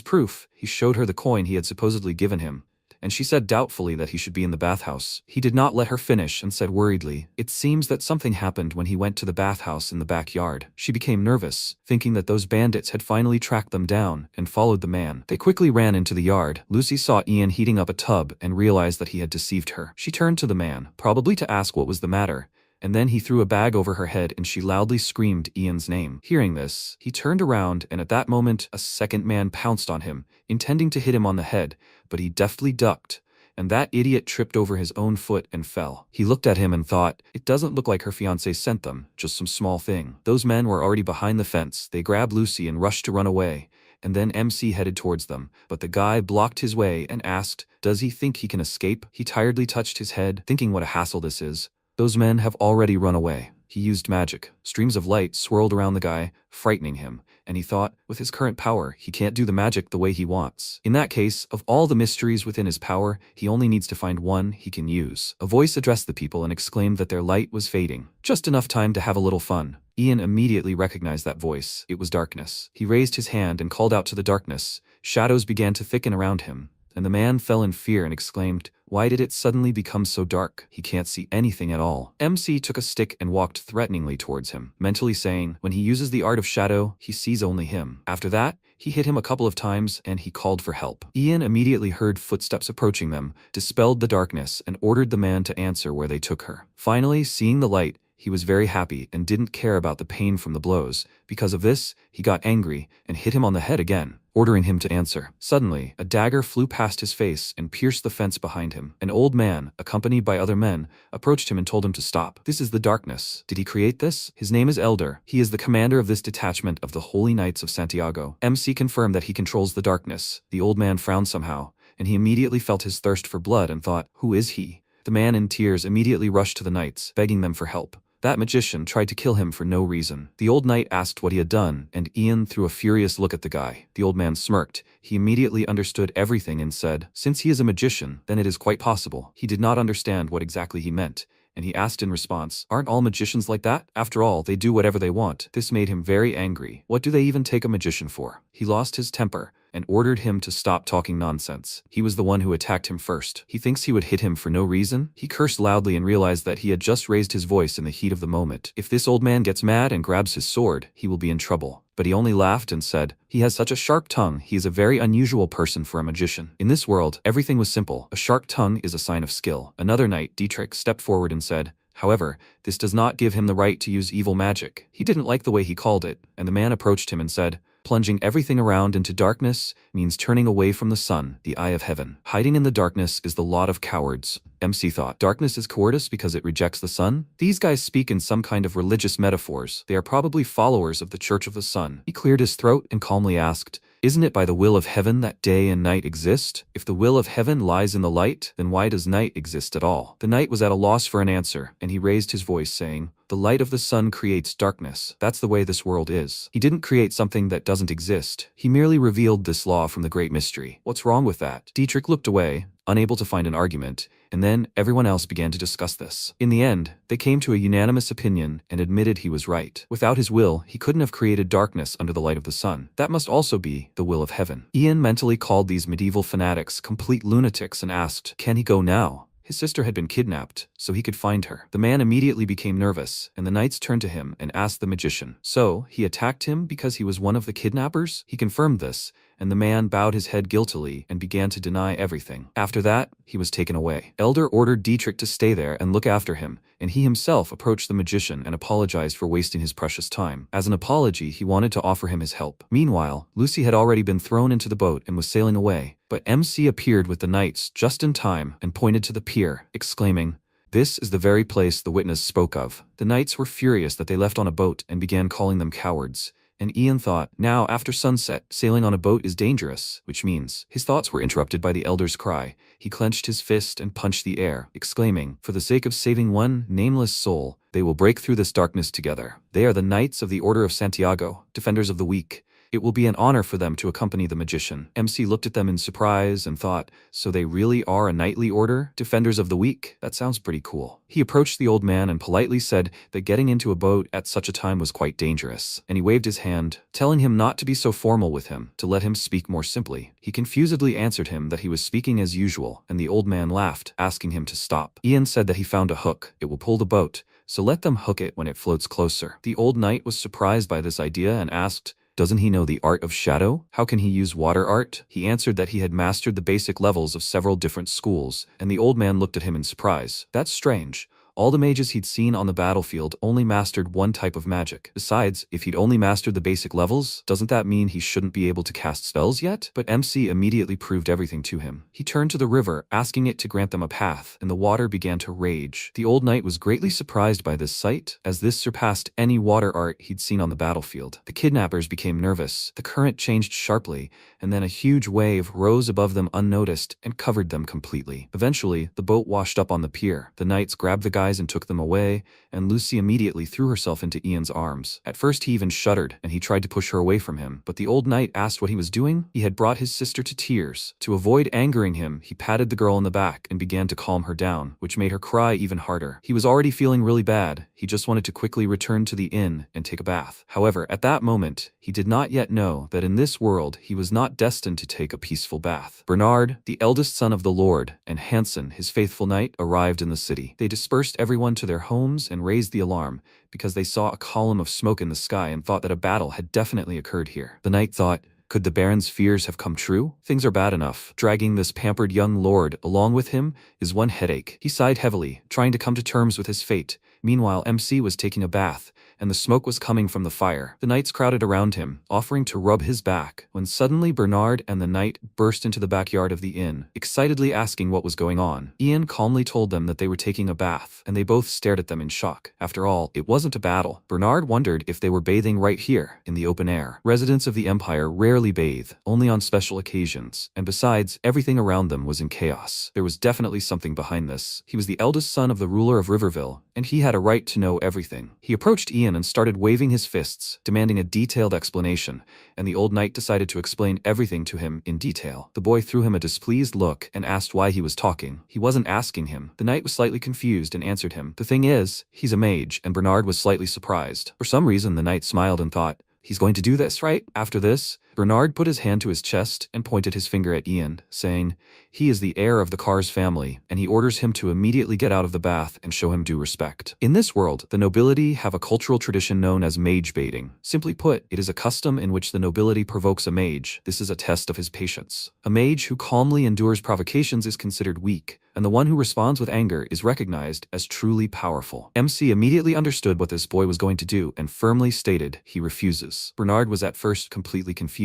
proof, he showed her the coin he had supposedly given him, and she said doubtfully that he should be in the bathhouse. He did not let her finish and said worriedly, "It seems that something happened when he went to the bathhouse in the backyard." She became nervous, thinking that those bandits had finally tracked them down and followed the man. They quickly ran into the yard. Lucy saw Ian heating up a tub and realized that he had deceived her. She turned to the man, probably to ask what was the matter, and then he threw a bag over her head and she loudly screamed Ian's name. Hearing this, he turned around, and at that moment a second man pounced on him, intending to hit him on the head, but he deftly ducked, and that idiot tripped over his own foot and fell. He looked at him and thought, it doesn't look like her fiancé sent them, just some small thing. Those men were already behind the fence. They grabbed Lucy and rushed to run away, and then MC headed towards them, but the guy blocked his way and asked, does he think he can escape? He tiredly touched his head, thinking what a hassle this is. Those men have already run away. He used magic. Streams of light swirled around the guy, frightening him, and he thought, with his current power, he can't do the magic the way he wants. In that case, of all the mysteries within his power, he only needs to find one he can use. A voice addressed the people and exclaimed that their light was fading. Just enough time to have a little fun. Ian immediately recognized that voice. It was darkness. He raised his hand and called out to the darkness. Shadows began to thicken around him, and the man fell in fear and exclaimed, why did it suddenly become so dark? He can't see anything at all. MC took a stick and walked threateningly towards him, mentally saying, when he uses the art of shadow, he sees only him. After that, he hit him a couple of times and he called for help. Ian immediately heard footsteps approaching them, dispelled the darkness, and ordered the man to answer where they took her. Finally, seeing the light, he was very happy and didn't care about the pain from the blows. Because of this, he got angry and hit him on the head again, ordering him to answer. Suddenly, a dagger flew past his face and pierced the fence behind him. An old man, accompanied by other men, approached him and told him to stop. This is the darkness. Did he create this? His name is Elder. He is the commander of this detachment of the Holy Knights of Santiago. MC confirmed that he controls the darkness. The old man frowned somehow, and he immediately felt his thirst for blood and thought, who is he? The man in tears immediately rushed to the knights, begging them for help. That magician tried to kill him for no reason. The old knight asked what he had done, and Ian threw a furious look at the guy. The old man smirked. He immediately understood everything and said, since he is a magician, then it is quite possible. He did not understand what exactly he meant, and he asked in response, aren't all magicians like that? After all, they do whatever they want. This made him very angry. What do they even take a magician for? He lost his temper and ordered him to stop talking nonsense. He was the one who attacked him first. He thinks he would hit him for no reason? He cursed loudly and realized that he had just raised his voice in the heat of the moment. If this old man gets mad and grabs his sword, he will be in trouble. But he only laughed and said, he has such a sharp tongue, he is a very unusual person for a magician. In this world, everything was simple. A sharp tongue is a sign of skill. Another knight, Dietrich, stepped forward and said, however, this does not give him the right to use evil magic. He didn't like the way he called it, and the man approached him and said, plunging everything around into darkness means turning away from the sun, the eye of heaven. Hiding in the darkness is the lot of cowards. MC thought, darkness is cowardice because it rejects the sun? These guys speak in some kind of religious metaphors. They are probably followers of the Church of the Sun. He cleared his throat and calmly asked, isn't it by the will of heaven that day and night exist? If the will of heaven lies in the light, then why does night exist at all? The knight was at a loss for an answer, and he raised his voice saying, the light of the sun creates darkness. That's the way this world is. He didn't create something that doesn't exist. He merely revealed this law from the great mystery. What's wrong with that? Dietrich looked away, unable to find an argument, and then everyone else began to discuss this. In the end, they came to a unanimous opinion and admitted he was right. Without his will, he couldn't have created darkness under the light of the sun. That must also be the will of heaven. Ian mentally called these medieval fanatics complete lunatics and asked, can he go now? His sister had been kidnapped, so he could find her. The man immediately became nervous, and the knights turned to him and asked the magician. So, he attacked him because he was one of the kidnappers? He confirmed this, and the man bowed his head guiltily and began to deny everything. After that, he was taken away. Elder ordered Dietrich to stay there and look after him, and he himself approached the magician and apologized for wasting his precious time. As an apology, he wanted to offer him his help. Meanwhile, Lucy had already been thrown into the boat and was sailing away, but MC appeared with the knights just in time and pointed to the pier, exclaiming, "This is the very place the witness spoke of." The knights were furious that they left on a boat and began calling them cowards. And Ian thought, now after sunset, sailing on a boat is dangerous, which means his thoughts were interrupted by the elder's cry. He clenched his fist and punched the air, exclaiming, "For the sake of saving one nameless soul, they will break through this darkness together. They are the Knights of the Order of Santiago, defenders of the weak. It will be an honor for them to accompany the magician." MC looked at them in surprise and thought, so they really are a knightly order? Defenders of the weak? That sounds pretty cool. He approached the old man and politely said that getting into a boat at such a time was quite dangerous, and he waved his hand, telling him not to be so formal with him, to let him speak more simply. He confusedly answered him that he was speaking as usual, and the old man laughed, asking him to stop. Ian said that he found a hook. It will pull the boat, so let them hook it when it floats closer. The old knight was surprised by this idea and asked, doesn't he know the art of shadow? How can he use water art? He answered that he had mastered the basic levels of several different schools, and the old man looked at him in surprise. That's strange. All the mages he'd seen on the battlefield only mastered one type of magic. Besides, if he'd only mastered the basic levels, doesn't that mean he shouldn't be able to cast spells yet? But MC immediately proved everything to him. He turned to the river, asking it to grant them a path, and the water began to rage. The old knight was greatly surprised by this sight, as this surpassed any water art he'd seen on the battlefield. The kidnappers became nervous. The current changed sharply, and then a huge wave rose above them unnoticed and covered them completely. Eventually, the boat washed up on the pier. The knights grabbed the guys and took them away, and Lucy immediately threw herself into Ian's arms. At first he even shuddered, and he tried to push her away from him, but the old knight asked what he was doing. He had brought his sister to tears. To avoid angering him, he patted the girl on the back and began to calm her down, which made her cry even harder. He was already feeling really bad. He just wanted to quickly return to the inn and take a bath. However, at that moment, he did not yet know that in this world he was not destined to take a peaceful bath. Bernard, the eldest son of the Lord, and Hansen, his faithful knight, arrived in the city. They dispersed everyone to their homes and raised the alarm because they saw a column of smoke in the sky and thought that a battle had definitely occurred here. The knight thought, could the Baron's fears have come true? Things are bad enough. Dragging this pampered young lord along with him is one headache. He sighed heavily, trying to come to terms with his fate. Meanwhile, MC was taking a bath, and the smoke was coming from the fire. The knights crowded around him, offering to rub his back, when suddenly Bernard and the knight burst into the backyard of the inn, excitedly asking what was going on. Ian calmly told them that they were taking a bath, and they both stared at them in shock. After all, it wasn't a battle. Bernard wondered if they were bathing right here, in the open air. Residents of the Empire rarely bathe, only on special occasions, and besides, everything around them was in chaos. There was definitely something behind this. He was the eldest son of the ruler of Riverville, and he had a right to know everything. He approached Ian and started waving his fists, demanding a detailed explanation, and the old knight decided to explain everything to him in detail. The boy threw him a displeased look and asked why he was talking. He wasn't asking him. The knight was slightly confused and answered him. The thing is, he's a mage, and Bernard was slightly surprised. For some reason, the knight smiled and thought, he's going to do this, right? After this, Bernard put his hand to his chest and pointed his finger at Ian, saying, he is the heir of the Carr's family, and he orders him to immediately get out of the bath and show him due respect. In this world, the nobility have a cultural tradition known as mage baiting. Simply put, it is a custom in which the nobility provokes a mage. This is a test of his patience. A mage who calmly endures provocations is considered weak, and the one who responds with anger is recognized as truly powerful. MC immediately understood what this boy was going to do and firmly stated he refuses. Bernard was at first completely confused,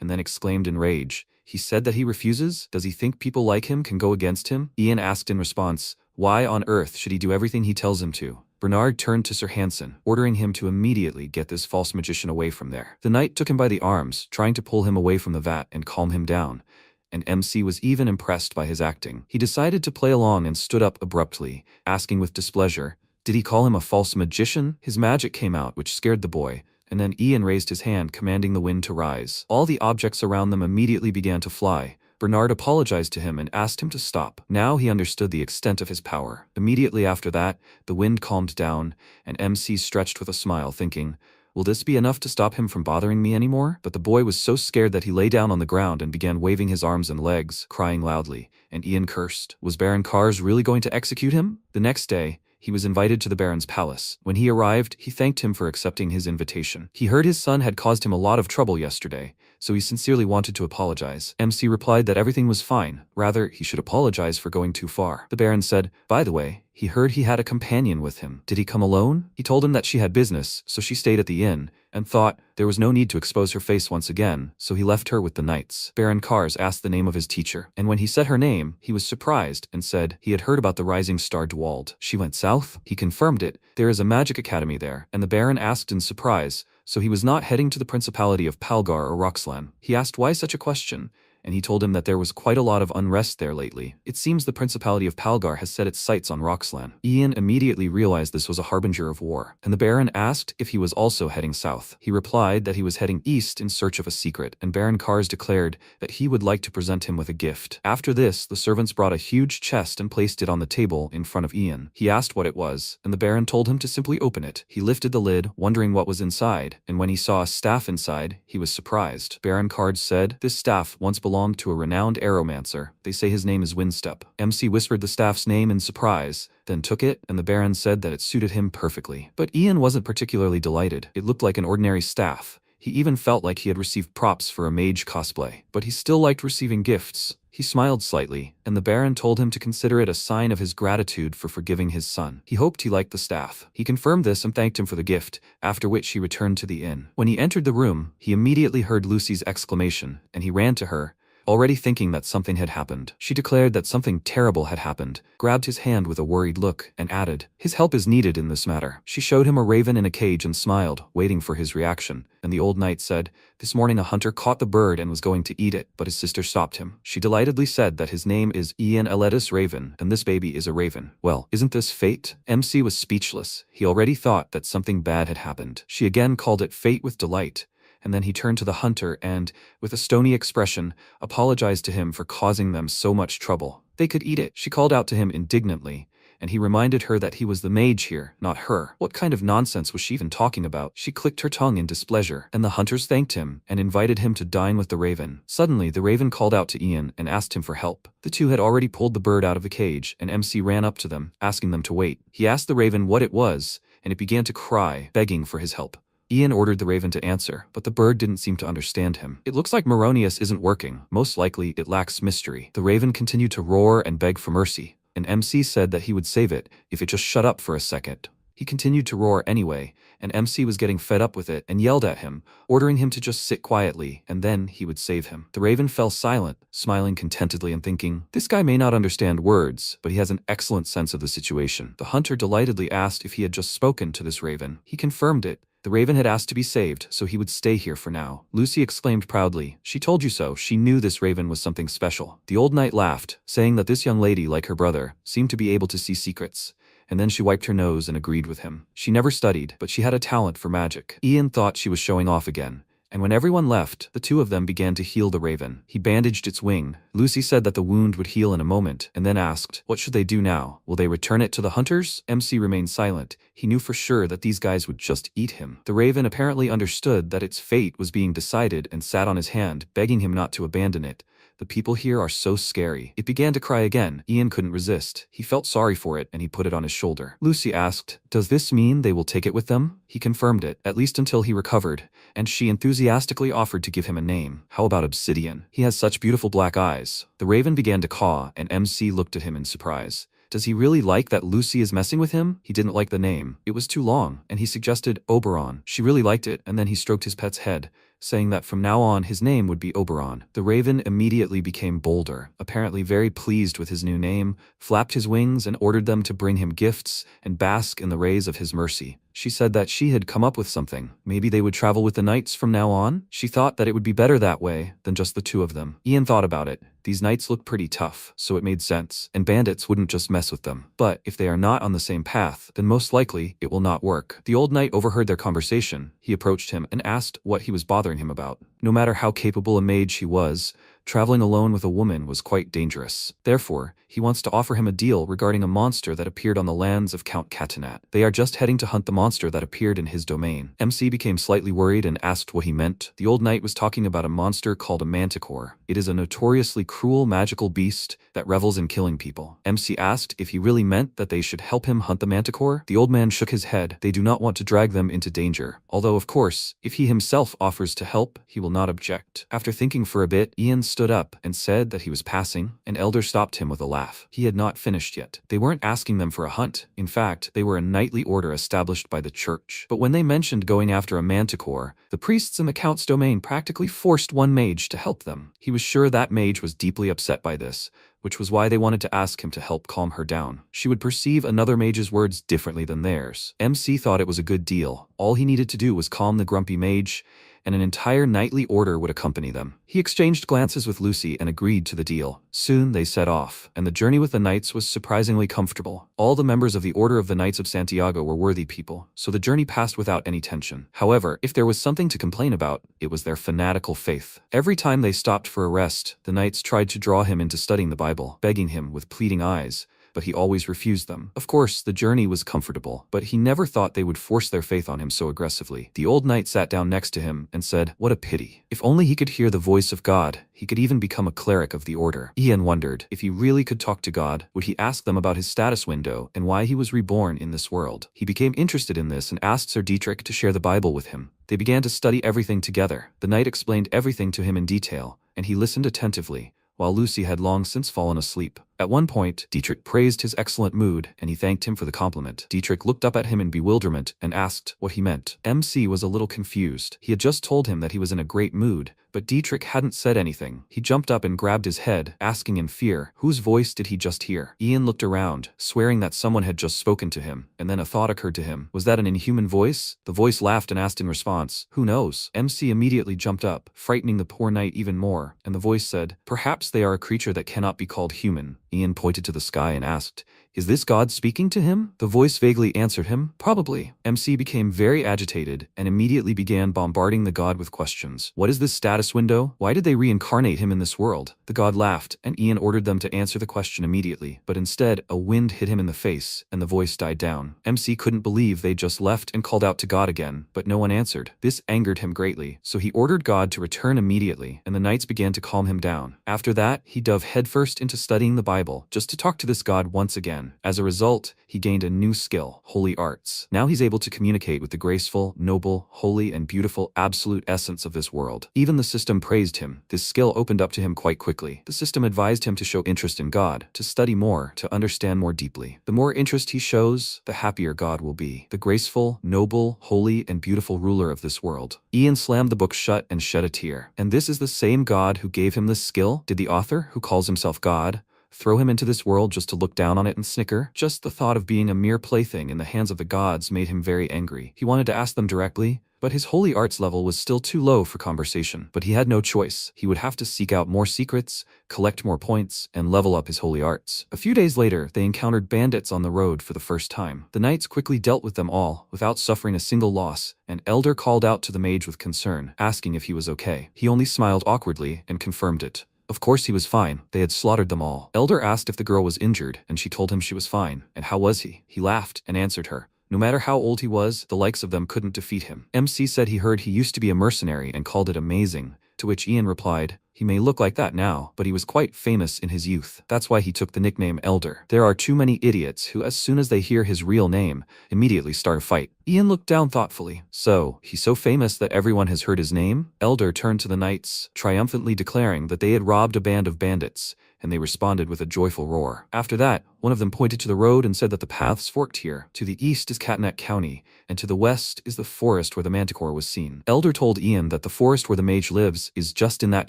and then exclaimed in rage, he said that he refuses? Does he think people like him can go against him? Ian asked in response, why on earth should he do everything he tells him to? Bernard turned to Sir Hansen, ordering him to immediately get this false magician away from there. The knight took him by the arms, trying to pull him away from the vat and calm him down, and MC was even impressed by his acting. He decided to play along and stood up abruptly, asking with displeasure, did he call him a false magician? His magic came out, which scared the boy, and then Ian raised his hand, commanding the wind to rise. All the objects around them immediately began to fly, Bernard apologized to him and asked him to stop. Now he understood the extent of his power. Immediately after that, the wind calmed down, and MC stretched with a smile, thinking, will this be enough to stop him from bothering me anymore? But the boy was so scared that he lay down on the ground and began waving his arms and legs, crying loudly, and Ian cursed. Was Baron Kars really going to execute him? The next day, he was invited to the Baron's palace. When he arrived, he thanked him for accepting his invitation. He heard his son had caused him a lot of trouble yesterday, so he sincerely wanted to apologize. MC replied that everything was fine, rather he should apologize for going too far. The Baron said, by the way, he heard he had a companion with him. Did he come alone? He told him that she had business, so she stayed at the inn, and thought there was no need to expose her face once again, so he left her with the knights. Baron Kars asked the name of his teacher, and when he said her name, he was surprised and said he had heard about the rising star Dwald. She went south? He confirmed it. There is a magic academy there, and the Baron asked in surprise, so he was not heading to the Principality of Palgar or Roxlan. He asked why such a question, and he told him that there was quite a lot of unrest there lately. It seems the Principality of Palgar has set its sights on Roxlan. Ian immediately realized this was a harbinger of war, and the Baron asked if he was also heading south. He replied that he was heading east in search of a secret, and Baron Kars declared that he would like to present him with a gift. After this, the servants brought a huge chest and placed it on the table in front of Ian. He asked what it was, and the Baron told him to simply open it. He lifted the lid, wondering what was inside, and when he saw a staff inside, he was surprised. Baron Kars said, this staff once belonged to a renowned aeromancer. They say his name is Windstep. MC whispered the staff's name in surprise, then took it, and the Baron said that it suited him perfectly. But Ian wasn't particularly delighted. It looked like an ordinary staff. He even felt like he had received props for a mage cosplay. But he still liked receiving gifts. He smiled slightly, and the Baron told him to consider it a sign of his gratitude for forgiving his son. He hoped he liked the staff. He confirmed this and thanked him for the gift, after which he returned to the inn. When he entered the room, he immediately heard Lucy's exclamation, and he ran to her, already thinking that something had happened. She declared that something terrible had happened, grabbed his hand with a worried look, and added, his help is needed in this matter. She showed him a raven in a cage and smiled, waiting for his reaction, and the old knight said, this morning a hunter caught the bird and was going to eat it, but his sister stopped him. She delightedly said that his name is Ian Aletus Raven, and this baby is a raven. Well, isn't this fate? MC was speechless. He already thought that something bad had happened. She again called it fate with delight, and then he turned to the hunter and, with a stony expression, apologized to him for causing them so much trouble. They could eat it, she called out to him indignantly, and he reminded her that he was the mage here, not her. What kind of nonsense was she even talking about? She clicked her tongue in displeasure, and the hunters thanked him and invited him to dine with the raven. Suddenly, the raven called out to Ian and asked him for help. The two had already pulled the bird out of the cage, and MC ran up to them, asking them to wait. He asked the raven what it was, and it began to cry, begging for his help. Ian ordered the raven to answer, but the bird didn't seem to understand him. It looks like Moronius isn't working. Most likely, it lacks mystery. The raven continued to roar and beg for mercy, and MC said that he would save it if it just shut up for a second. He continued to roar anyway, and MC was getting fed up with it and yelled at him, ordering him to just sit quietly, and then he would save him. The raven fell silent, smiling contentedly and thinking, this guy may not understand words, but he has an excellent sense of the situation. The hunter delightedly asked if he had just spoken to this raven. He confirmed it. The raven had asked to be saved, so he would stay here for now. Lucy exclaimed proudly, she told you so. She knew this raven was something special. The old knight laughed, saying that this young lady, like her brother, seemed to be able to see secrets. And then she wiped her nose and agreed with him. She never studied, but she had a talent for magic. Ian thought she was showing off again, and when everyone left, the two of them began to heal the raven. He bandaged its wing. Lucy said that the wound would heal in a moment, and then asked, what should they do now? Will they return it to the hunters? MC remained silent. He knew for sure that these guys would just eat him. The raven apparently understood that its fate was being decided and sat on his hand, begging him not to abandon it. The people here are so scary. It began to cry again. Ian couldn't resist. He felt sorry for it, and he put it on his shoulder. Lucy asked, does this mean they will take it with them? He confirmed it, at least until he recovered, and she enthusiastically offered to give him a name. How about Obsidian? He has such beautiful black eyes. The raven began to caw, and MC looked at him in surprise. Does he really like that Lucy is messing with him? He didn't like the name. It was too long, and he suggested Oberon. She really liked it, and then he stroked his pet's head, saying that from now on his name would be Oberon. The raven immediately became bolder, apparently very pleased with his new name, flapped his wings and ordered them to bring him gifts and bask in the rays of his mercy. She said that she had come up with something. Maybe they would travel with the knights from now on? She thought that it would be better that way than just the two of them. Ian thought about it. These knights look pretty tough, so it made sense, and bandits wouldn't just mess with them. But if they are not on the same path, then most likely it will not work. The old knight overheard their conversation. He approached him and asked what he was bothering him about. No matter how capable a mage he was, Traveling alone with a woman was quite dangerous. Therefore, he wants to offer him a deal regarding a monster that appeared on the lands of Count Catanat. They are just heading to hunt the monster that appeared in his domain. MC became slightly worried and asked what he meant. The old knight was talking about a monster called a manticore. It is a notoriously cruel magical beast that revels in killing people. MC asked if he really meant that they should help him hunt the manticore. The old man shook his head. They do not want to drag them into danger. Although, of course, if he himself offers to help, he will not object. After thinking for a bit, Ian stood up and said that he was passing. An elder stopped him with a laugh. He had not finished yet. They weren't asking them for a hunt. In fact, they were a knightly order established by the church. But when they mentioned going after a manticore, the priests in the count's domain practically forced one mage to help them. He was sure that mage was deeply upset by this, which was why they wanted to ask him to help calm her down. She would perceive another mage's words differently than theirs. MC thought it was a good deal. All he needed to do was calm the grumpy mage, and an entire knightly order would accompany them. He exchanged glances with Lucy and agreed to the deal. Soon they set off, and the journey with the knights was surprisingly comfortable. All the members of the Order of the Knights of Santiago were worthy people, so the journey passed without any tension. However, if there was something to complain about, it was their fanatical faith. Every time they stopped for a rest, the knights tried to draw him into studying the Bible, begging him with pleading eyes, but he always refused them. Of course, the journey was comfortable, but he never thought they would force their faith on him so aggressively. The old knight sat down next to him and said, "What a pity. If only he could hear the voice of God, he could even become a cleric of the order." Ian wondered, if he really could talk to God, would he ask them about his status window and why he was reborn in this world? He became interested in this and asked Sir Dietrich to share the Bible with him. They began to study everything together. The knight explained everything to him in detail, and he listened attentively, while Lucy had long since fallen asleep. At one point, Dietrich praised his excellent mood, and he thanked him for the compliment. Dietrich looked up at him in bewilderment and asked what he meant. MC was a little confused. He had just told him that he was in a great mood, but Dietrich hadn't said anything. He jumped up and grabbed his head, asking in fear, whose voice did he just hear? Ian looked around, swearing that someone had just spoken to him, and then a thought occurred to him. Was that an inhuman voice? The voice laughed and asked in response, "Who knows?" MC immediately jumped up, frightening the poor knight even more, and the voice said, "Perhaps they are a creature that cannot be called human." Ian pointed to the sky and asked, "Is this God speaking to him?" The voice vaguely answered him, "Probably." MC became very agitated and immediately began bombarding the god with questions. What is this status window? Why did they reincarnate him in this world? The god laughed, and Ian ordered them to answer the question immediately, but instead, a wind hit him in the face, and the voice died down. MC couldn't believe they just left and called out to God again, but no one answered. This angered him greatly, so he ordered God to return immediately, and the knights began to calm him down. After that, he dove headfirst into studying the Bible, just to talk to this god once again. As a result, he gained a new skill, holy arts. Now he's able to communicate with the graceful, noble, holy, and beautiful absolute essence of this world. Even the system praised him. This skill opened up to him quite quickly. The system advised him to show interest in God, to study more, to understand more deeply. The more interest he shows, the happier God will be. The graceful, noble, holy, and beautiful ruler of this world. Ian slammed the book shut and shed a tear. And this is the same God who gave him this skill? Did the author, who calls himself God, throw him into this world just to look down on it and snicker? Just the thought of being a mere plaything in the hands of the gods made him very angry. He wanted to ask them directly, but his holy arts level was still too low for conversation. But he had no choice. He would have to seek out more secrets, collect more points, and level up his holy arts. A few days later, they encountered bandits on the road for the first time. The knights quickly dealt with them all, without suffering a single loss, and Elder called out to the mage with concern, asking if he was okay. He only smiled awkwardly and confirmed it. Of course he was fine. They had slaughtered them all. Elder asked if the girl was injured, and she told him she was fine. And how was he? He laughed and answered her. No matter how old he was, the likes of them couldn't defeat him. MC said he heard he used to be a mercenary and called it amazing, to which Ian replied, "He may look like that now, but he was quite famous in his youth. That's why he took the nickname Elder." There are too many idiots who, as soon as they hear his real name, immediately start a fight. Ian looked down thoughtfully. So, he's so famous that everyone has heard his name? Elder turned to the knights, triumphantly declaring that they had robbed a band of bandits, and they responded with a joyful roar. After that, one of them pointed to the road and said that the paths forked here. To the east is Catanat County, and to the west is the forest where the manticore was seen. Elder told Ian that the forest where the mage lives is just in that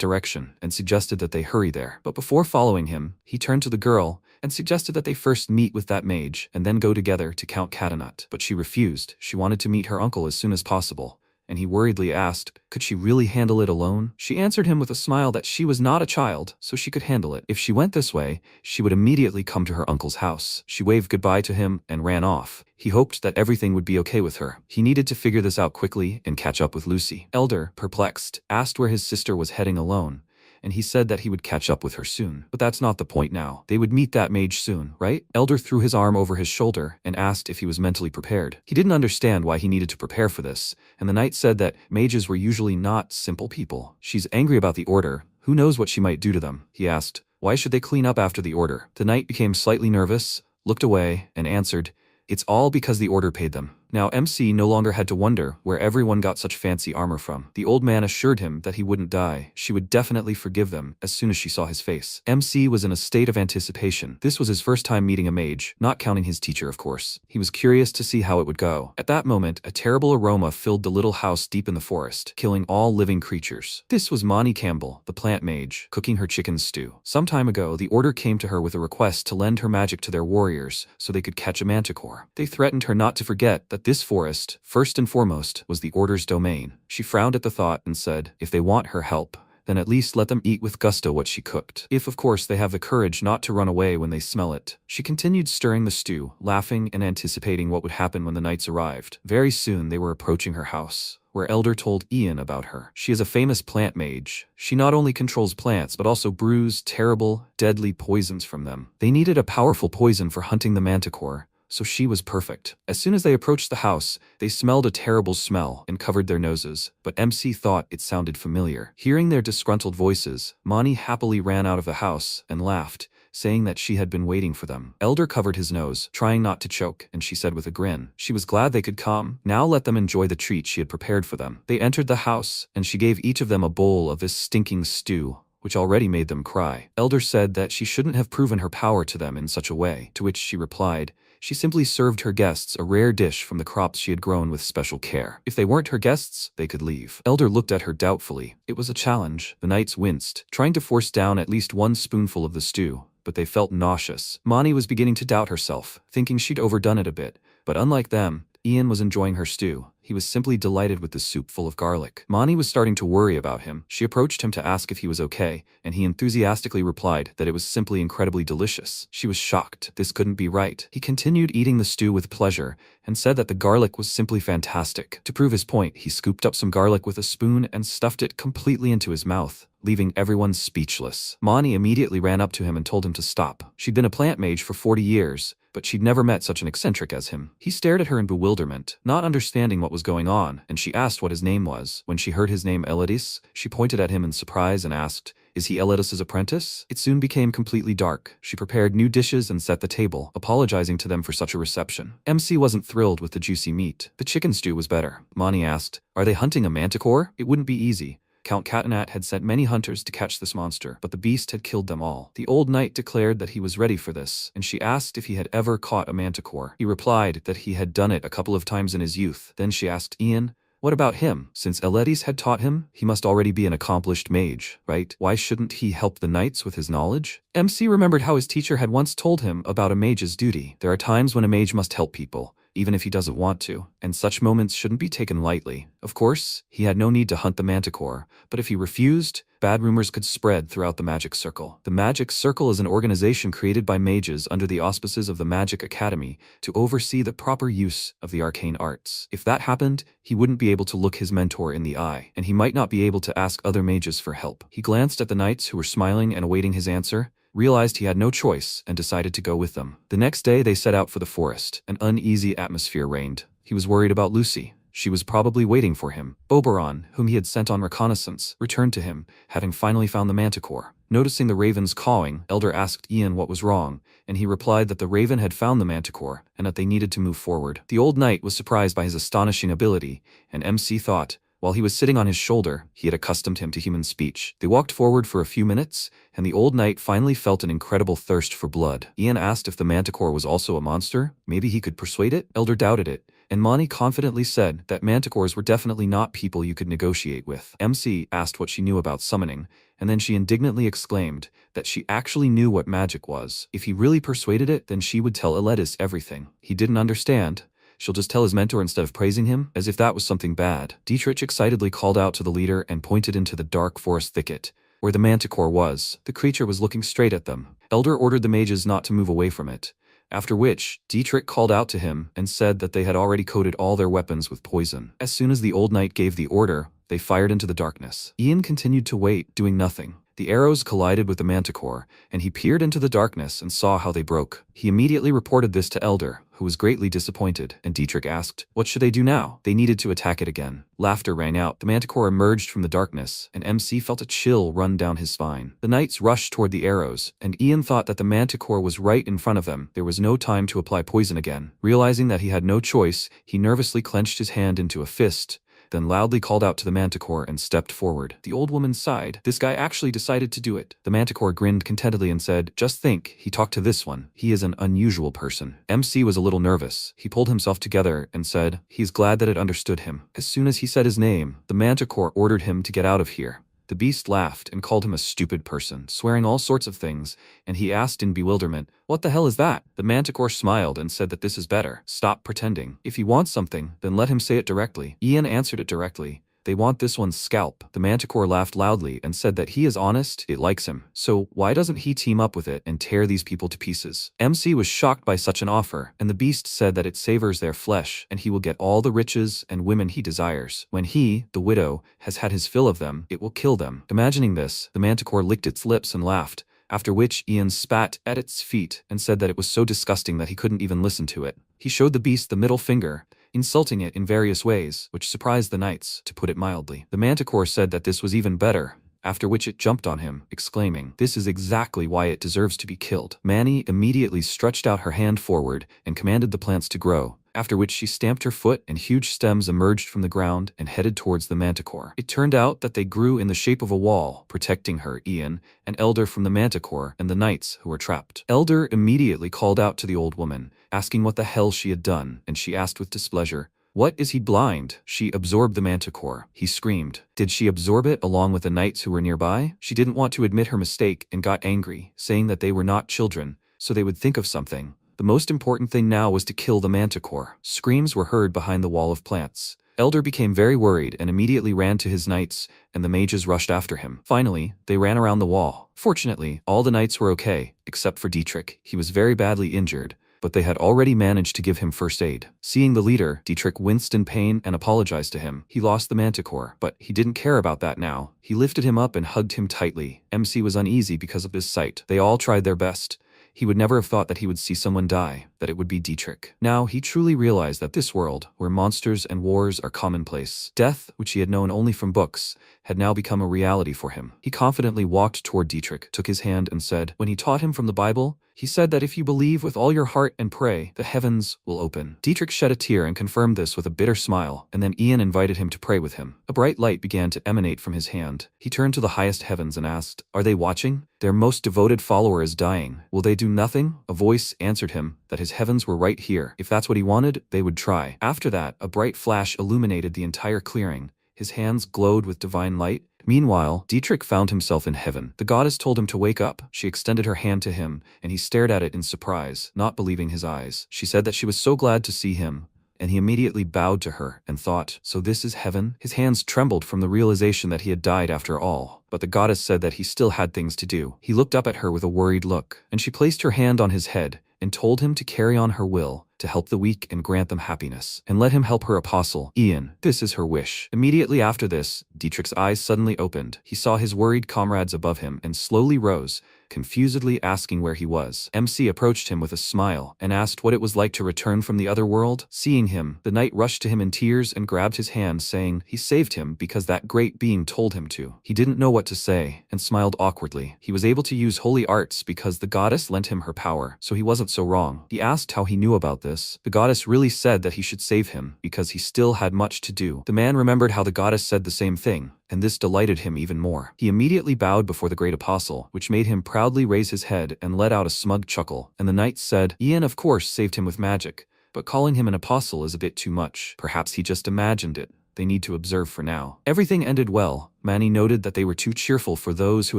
direction, and suggested that they hurry there. But before following him, he turned to the girl and suggested that they first meet with that mage, and then go together to Count Catanat. But she refused. She wanted to meet her uncle as soon as possible, and he worriedly asked, could she really handle it alone? She answered him with a smile that she was not a child, so she could handle it. If she went this way, she would immediately come to her uncle's house. She waved goodbye to him and ran off. He hoped that everything would be okay with her. He needed to figure this out quickly and catch up with Lucy. Elder, perplexed, asked where his sister was heading alone, and he said that he would catch up with her soon. But that's not the point now. They would meet that mage soon, right? Elder threw his arm over his shoulder and asked if he was mentally prepared. He didn't understand why he needed to prepare for this, and the knight said that mages were usually not simple people. She's angry about the order. Who knows what she might do to them? He asked. Why should they clean up after the order? The knight became slightly nervous, looked away, and answered, it's all because the order paid them. Now MC no longer had to wonder where everyone got such fancy armor from. The old man assured him that he wouldn't die. She would definitely forgive them as soon as she saw his face. MC was in a state of anticipation. This was his first time meeting a mage, not counting his teacher of course. He was curious to see how it would go. At that moment, a terrible aroma filled the little house deep in the forest, killing all living creatures. This was Monty Campbell, the plant mage, cooking her chicken stew. Some time ago, the order came to her with a request to lend her magic to their warriors so they could catch a manticore. They threatened her not to forget that this forest, first and foremost, was the order's domain. She frowned at the thought and said, if they want her help, then at least let them eat with gusto what she cooked. If of course they have the courage not to run away when they smell it. She continued stirring the stew, laughing and anticipating what would happen when the knights arrived. Very soon they were approaching her house, where Elder told Ian about her. She is a famous plant mage. She not only controls plants but also brews terrible, deadly poisons from them. They needed a powerful poison for hunting the manticore, so she was perfect. As soon as they approached the house, they smelled a terrible smell and covered their noses, but MC thought it sounded familiar. Hearing their disgruntled voices, Mani happily ran out of the house and laughed, saying that she had been waiting for them. Elder covered his nose, trying not to choke, and she said with a grin, she was glad they could come. Now let them enjoy the treat she had prepared for them. They entered the house, and she gave each of them a bowl of this stinking stew, which already made them cry. Elder said that she shouldn't have proven her power to them in such a way, to which she replied, she simply served her guests a rare dish from the crops she had grown with special care. If they weren't her guests, they could leave. Elder looked at her doubtfully. It was a challenge. The knights winced, trying to force down at least one spoonful of the stew, but they felt nauseous. Mani was beginning to doubt herself, thinking she'd overdone it a bit, but unlike them, Ian was enjoying her stew. He was simply delighted with the soup full of garlic. Mani was starting to worry about him. She approached him to ask if he was okay, and he enthusiastically replied that it was simply incredibly delicious. She was shocked. This couldn't be right. He continued eating the stew with pleasure, and said that the garlic was simply fantastic. To prove his point, he scooped up some garlic with a spoon and stuffed it completely into his mouth, leaving everyone speechless. Mani immediately ran up to him and told him to stop. She'd been a plant mage for 40 years, but she'd never met such an eccentric as him. He stared at her in bewilderment, not understanding what was going on, and she asked what his name was. When she heard his name Eladis, she pointed at him in surprise and asked, is he Eladis's apprentice? It soon became completely dark. She prepared new dishes and set the table, apologizing to them for such a reception. MC wasn't thrilled with the juicy meat. The chicken stew was better. Mani asked, are they hunting a manticore? It wouldn't be easy. Count Catanat had sent many hunters to catch this monster, but the beast had killed them all. The old knight declared that he was ready for this, and she asked if he had ever caught a manticore. He replied that he had done it a couple of times in his youth. Then she asked Ian, what about him? Since Eladis had taught him, he must already be an accomplished mage, right? Why shouldn't he help the knights with his knowledge? MC remembered how his teacher had once told him about a mage's duty. There are times when a mage must help people, even if he doesn't want to, and such moments shouldn't be taken lightly. Of course, he had no need to hunt the manticore, but if he refused, bad rumors could spread throughout the Magic Circle. The Magic Circle is an organization created by mages under the auspices of the Magic Academy to oversee the proper use of the arcane arts. If that happened, he wouldn't be able to look his mentor in the eye, and he might not be able to ask other mages for help. He glanced at the knights who were smiling and awaiting his answer, realized he had no choice, and decided to go with them. The next day they set out for the forest. An uneasy atmosphere reigned. He was worried about Lucy. She was probably waiting for him. Oberon, whom he had sent on reconnaissance, returned to him, having finally found the manticore. Noticing the ravens cawing, Elder asked Ian what was wrong, and he replied that the raven had found the manticore, and that they needed to move forward. The old knight was surprised by his astonishing ability, and MC thought, while he was sitting on his shoulder, he had accustomed him to human speech. They walked forward for a few minutes, and the old knight finally felt an incredible thirst for blood. Ian asked if the manticore was also a monster. Maybe he could persuade it? Elder doubted it, and Mani confidently said that manticores were definitely not people you could negotiate with. MC asked what she knew about summoning, and then she indignantly exclaimed that she actually knew what magic was. If he really persuaded it, then she would tell Eladis everything. He didn't understand. She'll just tell his mentor instead of praising him, as if that was something bad. Dietrich excitedly called out to the leader and pointed into the dark forest thicket, where the manticore was. The creature was looking straight at them. Elder ordered the mages not to move away from it, after which Dietrich called out to him and said that they had already coated all their weapons with poison. As soon as the old knight gave the order, they fired into the darkness. Ian continued to wait, doing nothing. The arrows collided with the manticore, and he peered into the darkness and saw how they broke. He immediately reported this to Elder, who was greatly disappointed, and Dietrich asked, what should they do now? They needed to attack it again. Laughter rang out. The manticore emerged from the darkness, and MC felt a chill run down his spine. The knights rushed toward the arrows, and Ian thought that the manticore was right in front of them. There was no time to apply poison again. Realizing that he had no choice, he nervously clenched his hand into a fist, then loudly called out to the manticore and stepped forward. The old woman sighed. This guy actually decided to do it. The manticore grinned contentedly and said, just think, he talked to this one. He is an unusual person. MC was a little nervous. He pulled himself together and said, he's glad that it understood him. As soon as he said his name, the manticore ordered him to get out of here. The beast laughed and called him a stupid person, swearing all sorts of things, and he asked in bewilderment, what the hell is that? The manticore smiled and said that this is better. Stop pretending. If he wants something, then let him say it directly. Ian answered it directly. They want this one's scalp. The manticore laughed loudly and said that he is honest, it likes him. So why doesn't he team up with it and tear these people to pieces? MC was shocked by such an offer, and the beast said that it savors their flesh, and he will get all the riches and women he desires. When he, the widow, has had his fill of them, it will kill them. Imagining this, the manticore licked its lips and laughed, after which Ian spat at its feet and said that it was so disgusting that he couldn't even listen to it. He showed the beast the middle finger, insulting it in various ways, which surprised the knights, to put it mildly. The manticore said that this was even better, after which it jumped on him, exclaiming, this is exactly why it deserves to be killed. Manny immediately stretched out her hand forward and commanded the plants to grow, after which she stamped her foot and huge stems emerged from the ground and headed towards the manticore. It turned out that they grew in the shape of a wall, protecting her, Ian, and Elder from the manticore and the knights who were trapped. Elder immediately called out to the old woman, asking what the hell she had done, and she asked with displeasure, what, is he blind? She absorbed the manticore. He screamed. Did she absorb it along with the knights who were nearby? She didn't want to admit her mistake and got angry, saying that they were not children, so they would think of something. The most important thing now was to kill the manticore. Screams were heard behind the wall of plants. Elder became very worried and immediately ran to his knights, and the mages rushed after him. Finally, they ran around the wall. Fortunately, all the knights were okay, except for Dietrich. He was very badly injured, but they had already managed to give him first aid. Seeing the leader, Dietrich winced in pain and apologized to him. He lost the manticore, but he didn't care about that now. He lifted him up and hugged him tightly. MC was uneasy because of this sight. They all tried their best. He would never have thought that he would see someone die, that it would be Dietrich. Now he truly realized that this world, where monsters and wars are commonplace, death, which he had known only from books, had now become a reality for him. He confidently walked toward Dietrich, took his hand and said, when he taught him from the Bible, he said that if you believe with all your heart and pray, the heavens will open. Dietrich shed a tear and confirmed this with a bitter smile, and then Ian invited him to pray with him. A bright light began to emanate from his hand. He turned to the highest heavens and asked, are they watching? Their most devoted follower is dying. Will they do nothing? A voice answered him that his heavens were right here. If that's what he wanted, they would try. After that, a bright flash illuminated the entire clearing. His hands glowed with divine light. Meanwhile, Dietrich found himself in heaven. The goddess told him to wake up. She extended her hand to him, and he stared at it in surprise, not believing his eyes. She said that she was so glad to see him, and he immediately bowed to her and thought, so this is heaven? His hands trembled from the realization that he had died after all, but the goddess said that he still had things to do. He looked up at her with a worried look, and she placed her hand on his head and told him to carry on her will, to help the weak and grant them happiness, and let him help her apostle, Ian. This is her wish. Immediately after this, Dietrich's eyes suddenly opened. He saw his worried comrades above him and slowly rose, confusedly asking where he was. MC approached him with a smile and asked what it was like to return from the other world. Seeing him, the knight rushed to him in tears and grabbed his hand, saying he saved him because that great being told him to. He didn't know what to say and smiled awkwardly. He was able to use holy arts because the goddess lent him her power, so he wasn't so wrong. He asked how he knew about this. The goddess really said that he should save him because he still had much to do. The man remembered how the goddess said the same thing, and this delighted him even more. He immediately bowed before the great apostle, which made him proudly raise his head and let out a smug chuckle. And the knight said, Ian of course saved him with magic, but calling him an apostle is a bit too much. Perhaps he just imagined it. They need to observe for now. Everything ended well. Manny noted that they were too cheerful for those who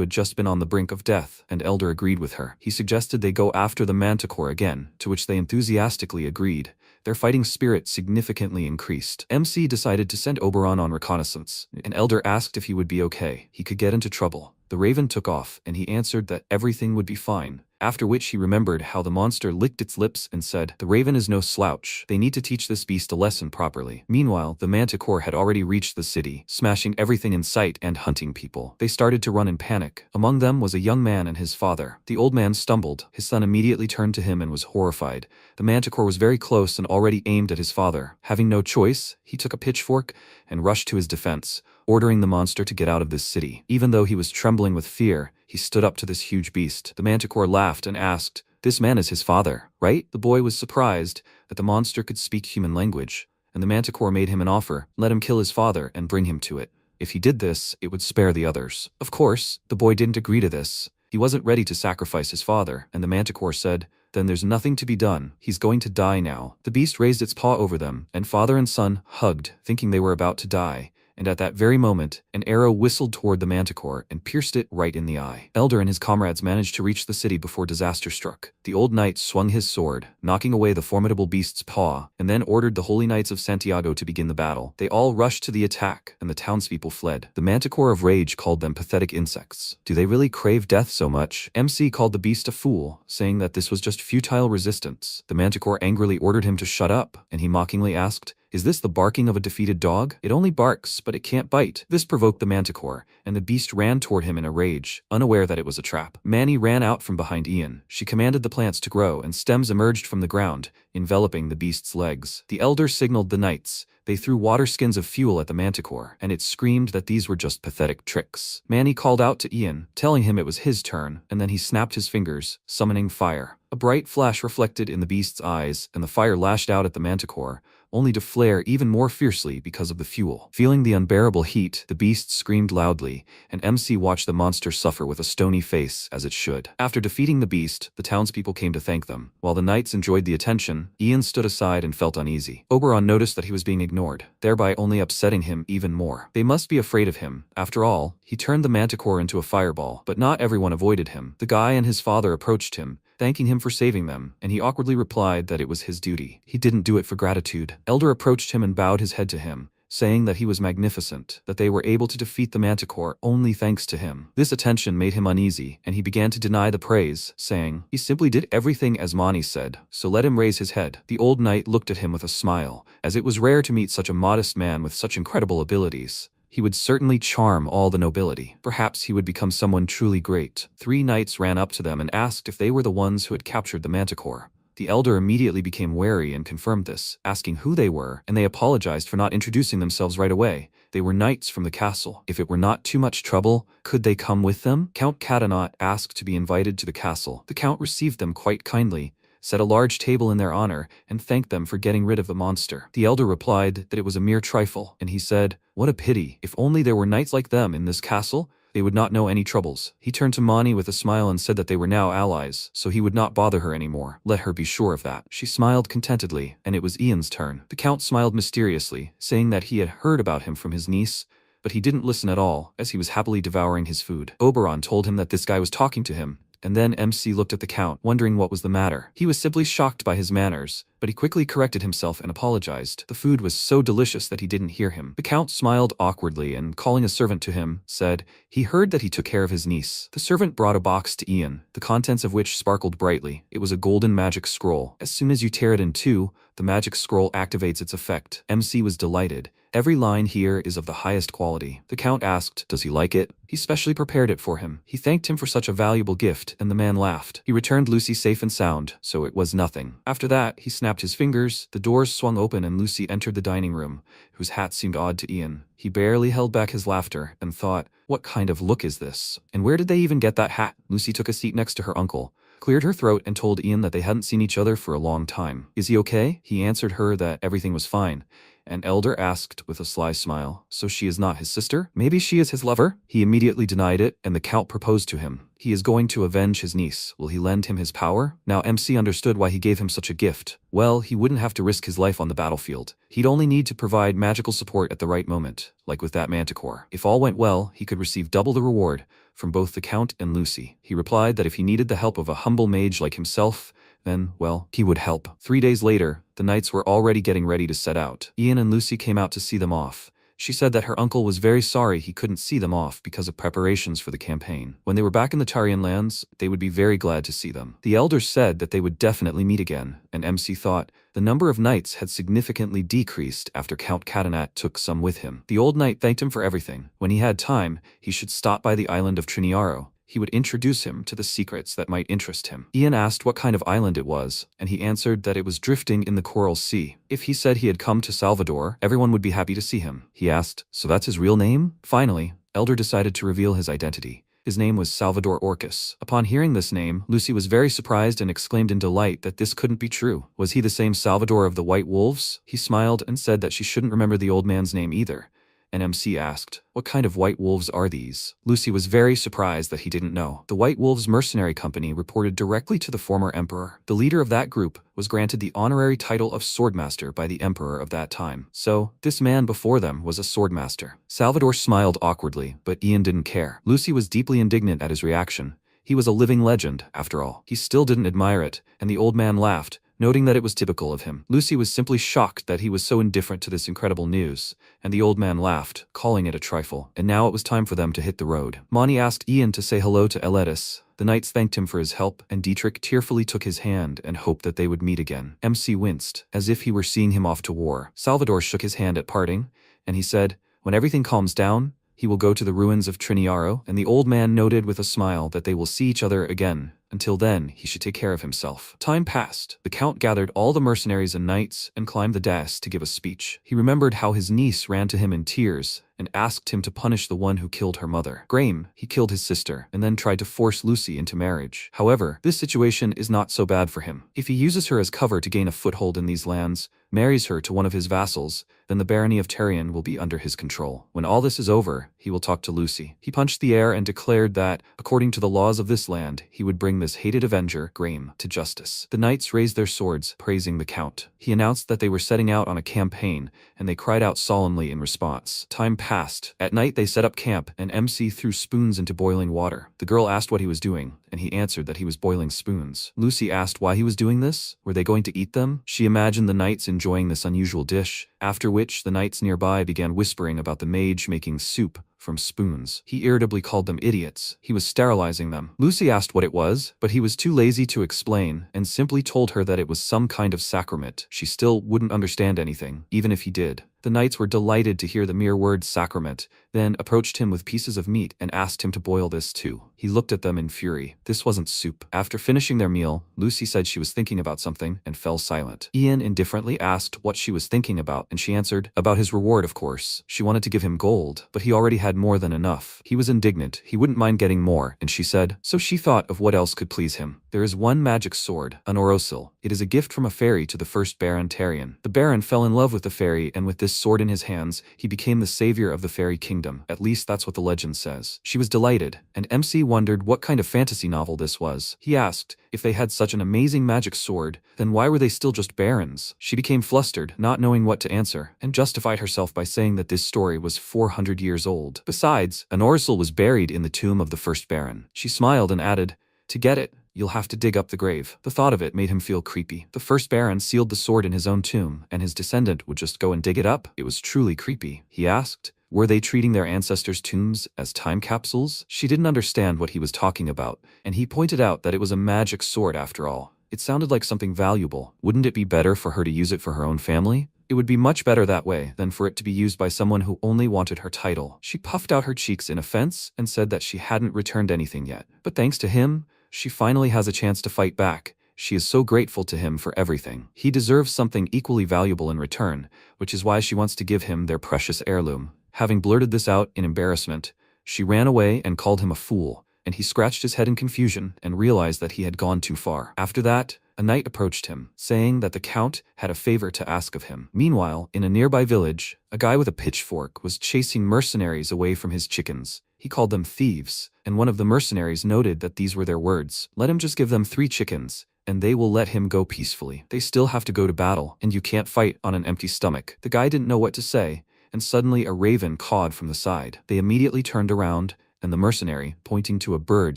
had just been on the brink of death, and Elder agreed with her. He suggested they go after the manticore again, to which they enthusiastically agreed. Their fighting spirit significantly increased. MC decided to send Oberon on reconnaissance, and Elder asked if he would be okay. He could get into trouble. The raven took off, and he answered that everything would be fine. after which he remembered how the monster licked its lips and said, "The raven is no slouch. They need to teach this beast a lesson properly." Meanwhile, the manticore had already reached the city, smashing everything in sight and hunting people. They started to run in panic. Among them was a young man and his father. The old man stumbled. His son immediately turned to him and was horrified. The manticore was very close and already aimed at his father. Having no choice, he took a pitchfork and rushed to his defense, ordering the monster to get out of this city. Even though he was trembling with fear, he stood up to this huge beast. The manticore laughed and asked, "This man is his father, right?" The boy was surprised that the monster could speak human language, and the manticore made him an offer: let him kill his father and bring him to it. If he did this, it would spare the others. Of course, the boy didn't agree to this. He wasn't ready to sacrifice his father, and the manticore said, "Then there's nothing to be done. He's going to die now." The beast raised its paw over them, and father and son hugged, thinking they were about to die. And at that very moment, an arrow whistled toward the manticore and pierced it right in the eye. Elder and his comrades managed to reach the city before disaster struck. The old knight swung his sword, knocking away the formidable beast's paw, and then ordered the Holy Knights of Santiago to begin the battle. They all rushed to the attack, and the townspeople fled. The manticore of rage called them pathetic insects. Do they really crave death so much? MC called the beast a fool, saying that this was just futile resistance. The manticore angrily ordered him to shut up, and he mockingly asked, "Is this the barking of a defeated dog? It only barks, but it can't bite." This provoked the manticore, and the beast ran toward him in a rage, unaware that it was a trap. Manny ran out from behind Ian. She commanded the plants to grow, and stems emerged from the ground, enveloping the beast's legs. The elder signaled the knights. They threw water skins of fuel at the manticore, and it screamed that these were just pathetic tricks. Manny called out to Ian, telling him it was his turn, and then he snapped his fingers, summoning fire. A bright flash reflected in the beast's eyes, and the fire lashed out at the manticore, only to flare even more fiercely because of the fuel. Feeling the unbearable heat, the beast screamed loudly, and MC watched the monster suffer with a stony face, as it should. After defeating the beast, the townspeople came to thank them. While the knights enjoyed the attention, Ian stood aside and felt uneasy. Oberon noticed that he was being ignored, thereby only upsetting him even more. They must be afraid of him. After all, he turned the manticore into a fireball, but not everyone avoided him. The guy and his father approached him, thanking him for saving them, and he awkwardly replied that it was his duty. He didn't do it for gratitude. Elder approached him and bowed his head to him, saying that he was magnificent, that they were able to defeat the manticore only thanks to him. This attention made him uneasy, and he began to deny the praise, saying, "He simply did everything as Mani said, so let him raise his head." The old knight looked at him with a smile, as it was rare to meet such a modest man with such incredible abilities. He would certainly charm all the nobility. Perhaps he would become someone truly great. 3 knights ran up to them and asked if they were the ones who had captured the manticore. The elder immediately became wary and confirmed this, asking who they were, and they apologized for not introducing themselves right away. They were knights from the castle. If it were not too much trouble, could they come with them? Count Catanot asked to be invited to the castle. The count received them quite kindly, set a large table in their honor, and thanked them for getting rid of the monster. The elder replied that it was a mere trifle, and he said, "What a pity. If only there were knights like them in this castle, they would not know any troubles." He turned to Mani with a smile and said that they were now allies, so he would not bother her anymore. Let her be sure of that. She smiled contentedly, and it was Ian's turn. The count smiled mysteriously, saying that he had heard about him from his niece, but he didn't listen at all, as he was happily devouring his food. Oberon told him that this guy was talking to him, and then MC looked at the count, wondering what was the matter. He was simply shocked by his manners, but he quickly corrected himself and apologized. The food was so delicious that he didn't hear him. The count smiled awkwardly and, calling a servant to him, said he heard that he took care of his niece. The servant brought a box to Ian, the contents of which sparkled brightly. It was a golden magic scroll. As soon as you tear it in two, the magic scroll activates its effect. MC was delighted. Every line here is of the highest quality. The count asked, "Does he like it?" He specially prepared it for him. He thanked him for such a valuable gift, and the man laughed. He returned Lucy safe and sound, so it was nothing. After that, he snapped his fingers, the doors swung open and Lucy entered the dining room, whose hat seemed odd to Ian. He barely held back his laughter, and thought, what kind of look is this? And where did they even get that hat? Lucy took a seat next to her uncle, cleared her throat and told Ian that they hadn't seen each other for a long time. "Is he okay?" He answered her that everything was fine. And Elder asked with a sly smile, "So she is not his sister? Maybe she is his lover?" He immediately denied it, and the count proposed to him. He is going to avenge his niece. Will he lend him his power? Now MC understood why he gave him such a gift. Well, he wouldn't have to risk his life on the battlefield. He'd only need to provide magical support at the right moment, like with that manticore. If all went well, he could receive double the reward from both the count and Lucy. He replied that if he needed the help of a humble mage like himself, then, well, he would help. 3 days later, the knights were already getting ready to set out. Ian and Lucy came out to see them off, She said that her uncle was very sorry he couldn't see them off because of preparations for the campaign. When they were back in the Tarian lands, they would be very glad to see them. The elders said that they would definitely meet again, and MC thought the number of knights had significantly decreased after Count Cadenat took some with him. The old knight thanked him for everything. When he had time, he should stop by the island of Triniaro. He would introduce him to the secrets that might interest him. Ian asked what kind of island it was, and he answered that it was drifting in the Coral Sea. If he said he had come to Salvador, everyone would be happy to see him. He asked, "So that's his real name?" Finally, Elder decided to reveal his identity. His name was Salvador Orcus. Upon hearing this name, Lucy was very surprised and exclaimed in delight that this couldn't be true. Was he the same Salvador of the White Wolves? He smiled and said that she shouldn't remember the old man's name either. And MC asked, "What kind of White Wolves are these?" Lucy was very surprised that he didn't know. The White Wolves mercenary company reported directly to the former emperor. The leader of that group was granted the honorary title of swordmaster by the emperor of that time. So, this man before them was a swordmaster. Salvador smiled awkwardly, but Ian didn't care. Lucy was deeply indignant at his reaction. He was a living legend, after all. He still didn't admire it, and the old man laughed, noting that it was typical of him. Lucy was simply shocked that he was so indifferent to this incredible news, and the old man laughed, calling it a trifle. And now it was time for them to hit the road. Moni asked Ian to say hello to Eletis. The knights thanked him for his help, and Dietrich tearfully took his hand and hoped that they would meet again. MC winced, as if he were seeing him off to war. Salvador shook his hand at parting, and he said, "When everything calms down, he will go to the ruins of Triniaro," and the old man noted with a smile that they will see each other again. Until then, he should take care of himself. Time passed. The count gathered all the mercenaries and knights and climbed the dais to give a speech. He remembered how his niece ran to him in tears and asked him to punish the one who killed her mother. Graham, he killed his sister and then tried to force Lucy into marriage. However, this situation is not so bad for him. If he uses her as cover to gain a foothold in these lands, marries her to one of his vassals, then the barony of Tarion will be under his control. When all this is over, he will talk to Lucy. He punched the air and declared that, according to the laws of this land, he would bring this hated avenger, Graham, to justice. The knights raised their swords, praising the count. He announced that they were setting out on a campaign, and they cried out solemnly in response. Time passed. At night they set up camp, and MC threw spoons into boiling water. The girl asked what he was doing, and he answered that he was boiling spoons. Lucy asked why he was doing this. Were they going to eat them? She imagined the knights enjoying this unusual dish, after which the knights nearby began whispering about the mage making soup from spoons. He irritably called them idiots. He was sterilizing them. Lucy asked what it was, but he was too lazy to explain and simply told her that it was some kind of sacrament. She still wouldn't understand anything, even if he did. The knights were delighted to hear the mere word sacrament, then approached him with pieces of meat and asked him to boil this too. He looked at them in fury. This wasn't soup. After finishing their meal, Lucy said she was thinking about something and fell silent. Ian indifferently asked what she was thinking about, and she answered, about his reward, of course. She wanted to give him gold, but he already had more than enough. He was indignant. He wouldn't mind getting more, and she said, so she thought of what else could please him. There is one magic sword, an orosil. It is a gift from a fairy to the first Baron Tarion. The Baron fell in love with the fairy, and with this sword in his hands, he became the savior of the fairy kingdom. At least that's what the legend says. She was delighted, and MC wondered what kind of fantasy novel this was. He asked, if they had such an amazing magic sword, then why were they still just barons? She became flustered, not knowing what to answer, and justified herself by saying that this story was 400 years old. Besides, an orosil was buried in the tomb of the first Baron. She smiled and added, to get it, you'll have to dig up the grave. The thought of it made him feel creepy. The first Baron sealed the sword in his own tomb, and his descendant would just go and dig it up. It was truly creepy. He asked, were they treating their ancestors' tombs as time capsules? She didn't understand what he was talking about, and he pointed out that it was a magic sword after all. It sounded like something valuable. Wouldn't it be better for her to use it for her own family? It would be much better that way than for it to be used by someone who only wanted her title. She puffed out her cheeks in offense and said that she hadn't returned anything yet. But thanks to him, she finally has a chance to fight back. She is so grateful to him for everything. He deserves something equally valuable in return, which is why she wants to give him their precious heirloom. Having blurted this out in embarrassment, she ran away and called him a fool, and he scratched his head in confusion and realized that he had gone too far. After that, a knight approached him, saying that the count had a favor to ask of him. Meanwhile, in a nearby village, a guy with a pitchfork was chasing mercenaries away from his chickens. He called them thieves, and one of the mercenaries noted that these were their words. Let him just give them 3 chickens, and they will let him go peacefully. They still have to go to battle, and you can't fight on an empty stomach. The guy didn't know what to say, and suddenly a raven cawed from the side. They immediately turned around, and the mercenary, pointing to a bird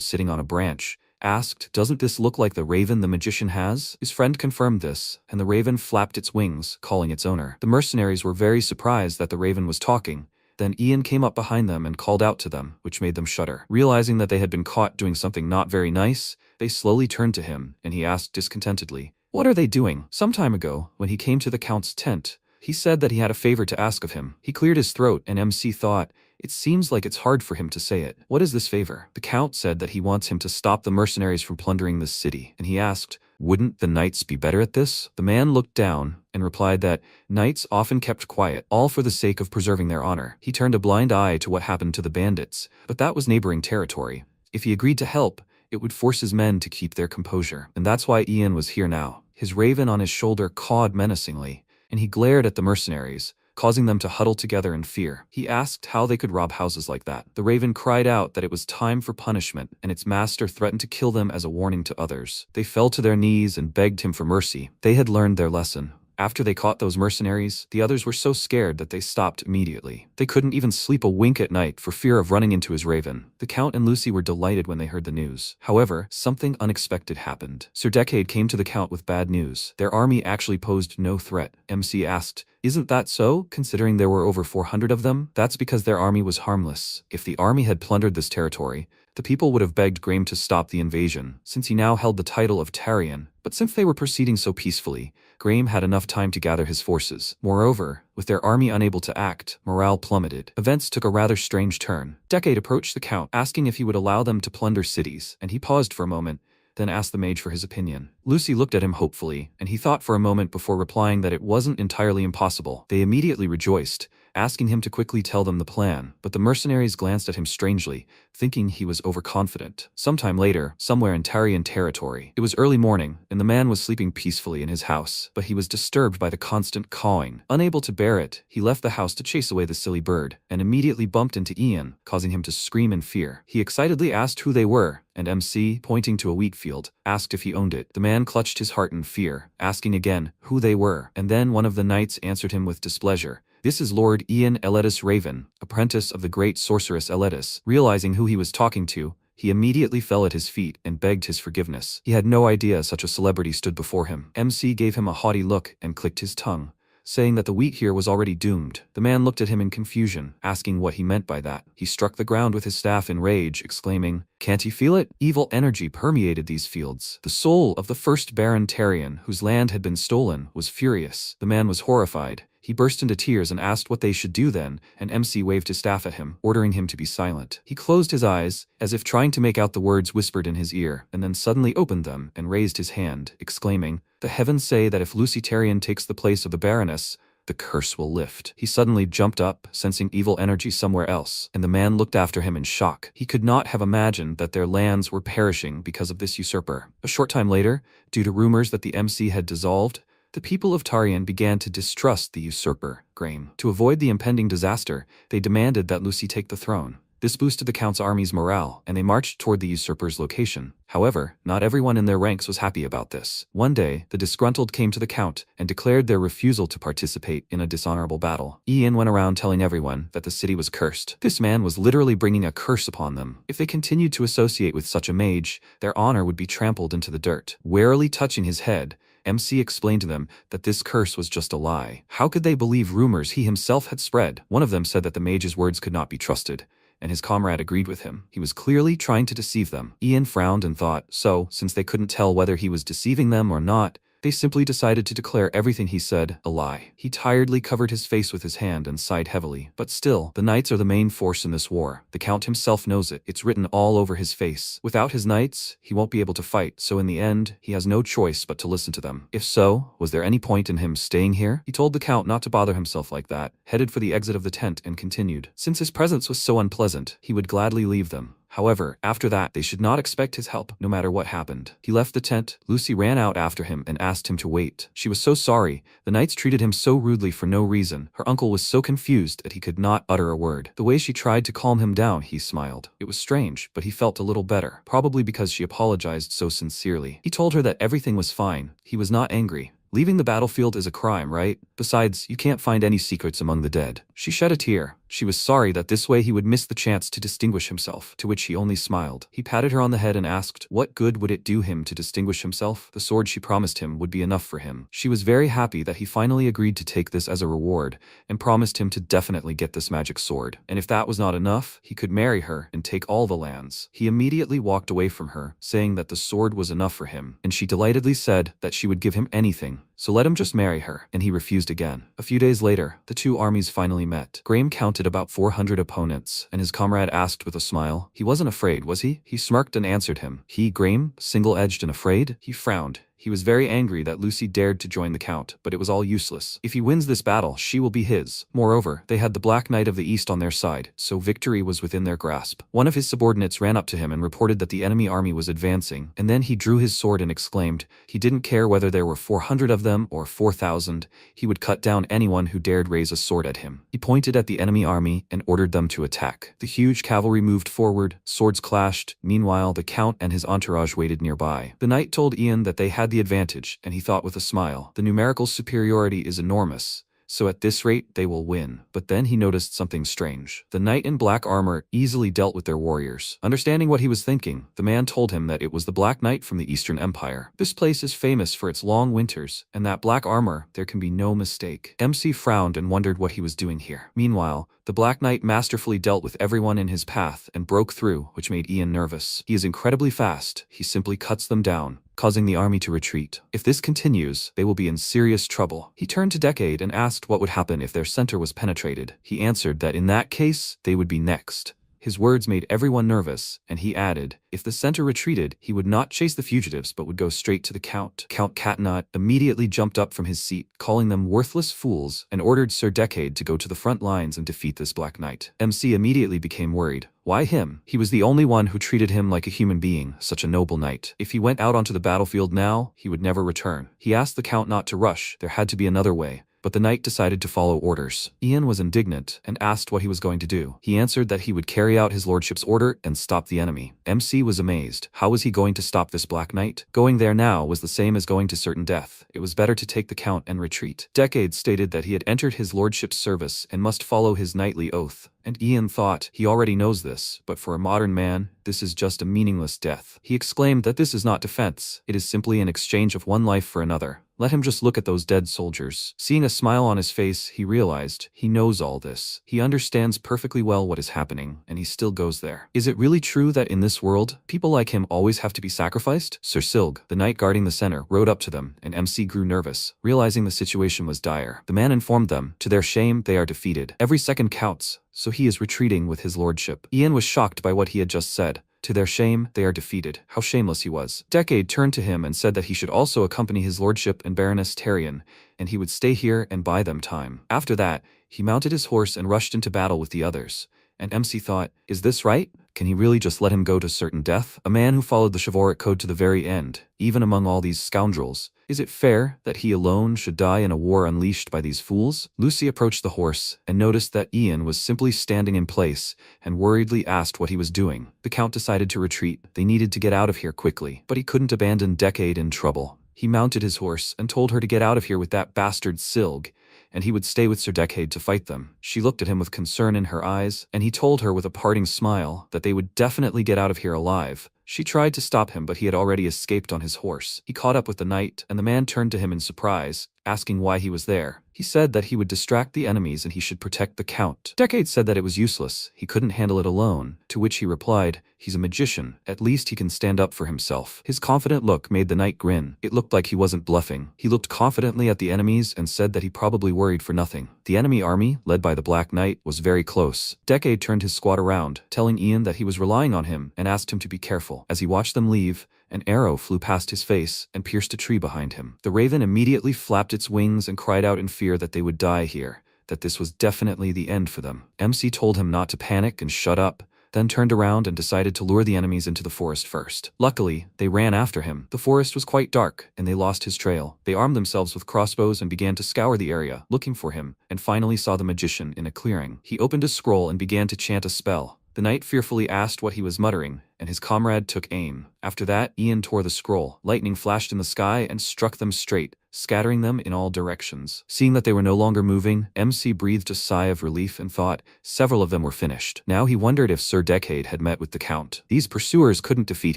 sitting on a branch, asked, doesn't this look like the raven the magician has? His friend confirmed this, and the raven flapped its wings, calling its owner. The mercenaries were very surprised that the raven was talking, Then Ian came up behind them and called out to them, which made them shudder. Realizing that they had been caught doing something not very nice, they slowly turned to him, and he asked discontentedly, "What are they doing?" Some time ago, when he came to the Count's tent, he said that he had a favor to ask of him. He cleared his throat, and MC thought, "It seems like it's hard for him to say it. What is this favor?" The Count said that he wants him to stop the mercenaries from plundering this city, and he asked, "Wouldn't the knights be better at this?" The man looked down and replied that knights often kept quiet, all for the sake of preserving their honor. He turned a blind eye to what happened to the bandits, but that was neighboring territory. If he agreed to help, it would force his men to keep their composure. And that's why Ian was here now. His raven on his shoulder cawed menacingly, and he glared at the mercenaries, causing them to huddle together in fear. He asked how they could rob houses like that. The raven cried out that it was time for punishment, and its master threatened to kill them as a warning to others. They fell to their knees and begged him for mercy. They had learned their lesson. After they caught those mercenaries, the others were so scared that they stopped immediately. They couldn't even sleep a wink at night for fear of running into his raven. The Count and Lucy were delighted when they heard the news. However, something unexpected happened. Sir Decade came to the Count with bad news. Their army actually posed no threat. MC asked, "Isn't that so, considering there were over 400 of them?" "That's because their army was harmless. If the army had plundered this territory, the people would have begged Graham to stop the invasion, since he now held the title of Tarian. But since they were proceeding so peacefully, Graham had enough time to gather his forces. Moreover, with their army unable to act, morale plummeted. Events took a rather strange turn. Decade approached the Count, asking if he would allow them to plunder cities, and he paused for a moment, then asked the mage for his opinion. Lucy looked at him hopefully, and he thought for a moment before replying that it wasn't entirely impossible. They immediately rejoiced, asking him to quickly tell them the plan, but the mercenaries glanced at him strangely, thinking he was overconfident. Sometime later, somewhere in Tarian territory, it was early morning, and the man was sleeping peacefully in his house, but he was disturbed by the constant cawing. Unable to bear it, he left the house to chase away the silly bird, and immediately bumped into Ian, causing him to scream in fear. He excitedly asked who they were, and MC, pointing to a wheat field, asked if he owned it. The man clutched his heart in fear, asking again who they were, and then one of the knights answered him with displeasure. "This is Lord Ian Eletus Raven, apprentice of the great sorceress Eletus." Realizing who he was talking to, he immediately fell at his feet and begged his forgiveness. He had no idea such a celebrity stood before him. MC gave him a haughty look and clicked his tongue, saying that the wheat here was already doomed. The man looked at him in confusion, asking what he meant by that. He struck the ground with his staff in rage, exclaiming, "Can't you feel it?" Evil energy permeated these fields. The soul of the first Baron Tarian, whose land had been stolen, was furious. The man was horrified. He burst into tears and asked what they should do then, and MC waved his staff at him, ordering him to be silent. He closed his eyes, as if trying to make out the words whispered in his ear, and then suddenly opened them and raised his hand, exclaiming, "The heavens say that if Lucy Tarian takes the place of the Baroness, the curse will lift." He suddenly jumped up, sensing evil energy somewhere else, and the man looked after him in shock. He could not have imagined that their lands were perishing because of this usurper. A short time later, due to rumors that the MC had dissolved, the people of Tarian began to distrust the usurper, Graham. To avoid the impending disaster, they demanded that Lucy take the throne. This boosted the Count's army's morale, and they marched toward the usurper's location. However, not everyone in their ranks was happy about this. One day, the disgruntled came to the Count and declared their refusal to participate in a dishonorable battle. Ian went around telling everyone that the city was cursed. This man was literally bringing a curse upon them. If they continued to associate with such a mage, their honor would be trampled into the dirt. Warily touching his head, MC explained to them that this curse was just a lie. How could they believe rumors he himself had spread? One of them said that the mage's words could not be trusted, and his comrade agreed with him. He was clearly trying to deceive them. Ian frowned and thought, so, since they couldn't tell whether he was deceiving them or not, they simply decided to declare everything he said a lie. He tiredly covered his face with his hand and sighed heavily. But still, the knights are the main force in this war. The Count himself knows it. It's written all over his face. Without his knights, he won't be able to fight, so in the end, he has no choice but to listen to them. If so, was there any point in him staying here? He told the Count not to bother himself like that, headed for the exit of the tent and continued. Since his presence was so unpleasant, he would gladly leave them. However, after that, they should not expect his help, no matter what happened. He left the tent. Lucy ran out after him and asked him to wait. She was so sorry. The knights treated him so rudely for no reason. Her uncle was so confused that he could not utter a word. The way she tried to calm him down, he smiled. It was strange, but he felt a little better, probably because she apologized so sincerely. He told her that everything was fine. He was not angry. Leaving the battlefield is a crime, right? Besides, you can't find any secrets among the dead. She shed a tear. She was sorry that this way he would miss the chance to distinguish himself, to which he only smiled. He patted her on the head and asked, what good would it do him to distinguish himself? The sword she promised him would be enough for him. She was very happy that he finally agreed to take this as a reward, and promised him to definitely get this magic sword. And if that was not enough, he could marry her and take all the lands. He immediately walked away from her, saying that the sword was enough for him, and she delightedly said that she would give him anything, so let him just marry her, and he refused again. A few days later, the two armies finally met. Graham counted about 400 opponents, and his comrade asked with a smile. He wasn't afraid, was he? He smirked and answered him. He, Graham, single-edged and afraid? He frowned. He was very angry that Lucy dared to join the Count, but it was all useless. If he wins this battle, she will be his. Moreover, they had the Black Knight of the East on their side, so victory was within their grasp. One of his subordinates ran up to him and reported that the enemy army was advancing, and then he drew his sword and exclaimed, he didn't care whether there were 400 of them or 4,000, he would cut down anyone who dared raise a sword at him. He pointed at the enemy army and ordered them to attack. The huge cavalry moved forward, swords clashed. Meanwhile, the Count and his entourage waited nearby. The knight told Ian that they had the advantage, and he thought with a smile, the numerical superiority is enormous, so at this rate they will win. But then he noticed something strange. The knight in black armor easily dealt with their warriors. Understanding what he was thinking, the man told him that it was the Black Knight from the Eastern Empire. This place is famous for its long winters, and that black armor, there can be no mistake. MC frowned and wondered what he was doing here. Meanwhile, the Black Knight masterfully dealt with everyone in his path and broke through, which made Ian nervous. He is incredibly fast. He simply cuts them down, causing the army to retreat. If this continues, they will be in serious trouble. He turned to Decade and asked what would happen if their center was penetrated. He answered that in that case, they would be next. His words made everyone nervous, and he added, if the center retreated, he would not chase the fugitives but would go straight to the Count. Count Catanat immediately jumped up from his seat, calling them worthless fools, and ordered Sir Decade to go to the front lines and defeat this Black Knight. MC immediately became worried. Why him? He was the only one who treated him like a human being, such a noble knight. If he went out onto the battlefield now, he would never return. He asked the Count not to rush, there had to be another way. But the knight decided to follow orders. Ian was indignant and asked what he was going to do. He answered that he would carry out his lordship's order and stop the enemy. MC was amazed. How was he going to stop this Black Knight? Going there now was the same as going to certain death. It was better to take the Count and retreat. Decade stated that he had entered his lordship's service and must follow his knightly oath. And Ian thought, he already knows this, but for a modern man, this is just a meaningless death. He exclaimed that this is not defense, it is simply an exchange of one life for another. Let him just look at those dead soldiers. Seeing a smile on his face, he realized, he knows all this. He understands perfectly well what is happening, and he still goes there. Is it really true that in this world, people like him always have to be sacrificed? Sir Silg, the knight guarding the center, rode up to them, and MC grew nervous, realizing the situation was dire. The man informed them, to their shame, they are defeated. Every second counts, so he is retreating with his lordship. Ian was shocked by what he had just said. To their shame, they are defeated. How shameless he was. Decade turned to him and said that he should also accompany his lordship and Baroness Tarion, and he would stay here and buy them time. After that, he mounted his horse and rushed into battle with the others. And MC thought, is this right? Can he really just let him go to certain death? A man who followed the chivalric code to the very end, even among all these scoundrels. Is it fair that he alone should die in a war unleashed by these fools? Lucy approached the horse and noticed that Ian was simply standing in place and worriedly asked what he was doing. The Count decided to retreat. They needed to get out of here quickly, but he couldn't abandon Decade in trouble. He mounted his horse and told her to get out of here with that bastard Silg, and he would stay with Sir Decade to fight them. She looked at him with concern in her eyes, and he told her with a parting smile that they would definitely get out of here alive. She tried to stop him, but he had already escaped on his horse. He caught up with the knight, and the man turned to him in surprise, asking why he was there. He said that he would distract the enemies and he should protect the Count. Decade said that it was useless, he couldn't handle it alone, to which he replied, he's a magician, at least he can stand up for himself. His confident look made the knight grin. It looked like he wasn't bluffing. He looked confidently at the enemies and said that he probably worried for nothing. The enemy army, led by the Black Knight, was very close. Decade turned his squad around, telling Ian that he was relying on him and asked him to be careful. As he watched them leave, an arrow flew past his face and pierced a tree behind him. The raven immediately flapped its wings and cried out in fear that they would die here, that this was definitely the end for them. MC told him not to panic and shut up, then turned around and decided to lure the enemies into the forest first. Luckily, they ran after him. The forest was quite dark, and they lost his trail. They armed themselves with crossbows and began to scour the area, looking for him, and finally saw the magician in a clearing. He opened a scroll and began to chant a spell. The knight fearfully asked what he was muttering, and his comrade took aim. After that, Ian tore the scroll. Lightning flashed in the sky and struck them straight, scattering them in all directions. Seeing that they were no longer moving, MC breathed a sigh of relief and thought several of them were finished. Now he wondered if Sir Decade had met with the Count. These pursuers couldn't defeat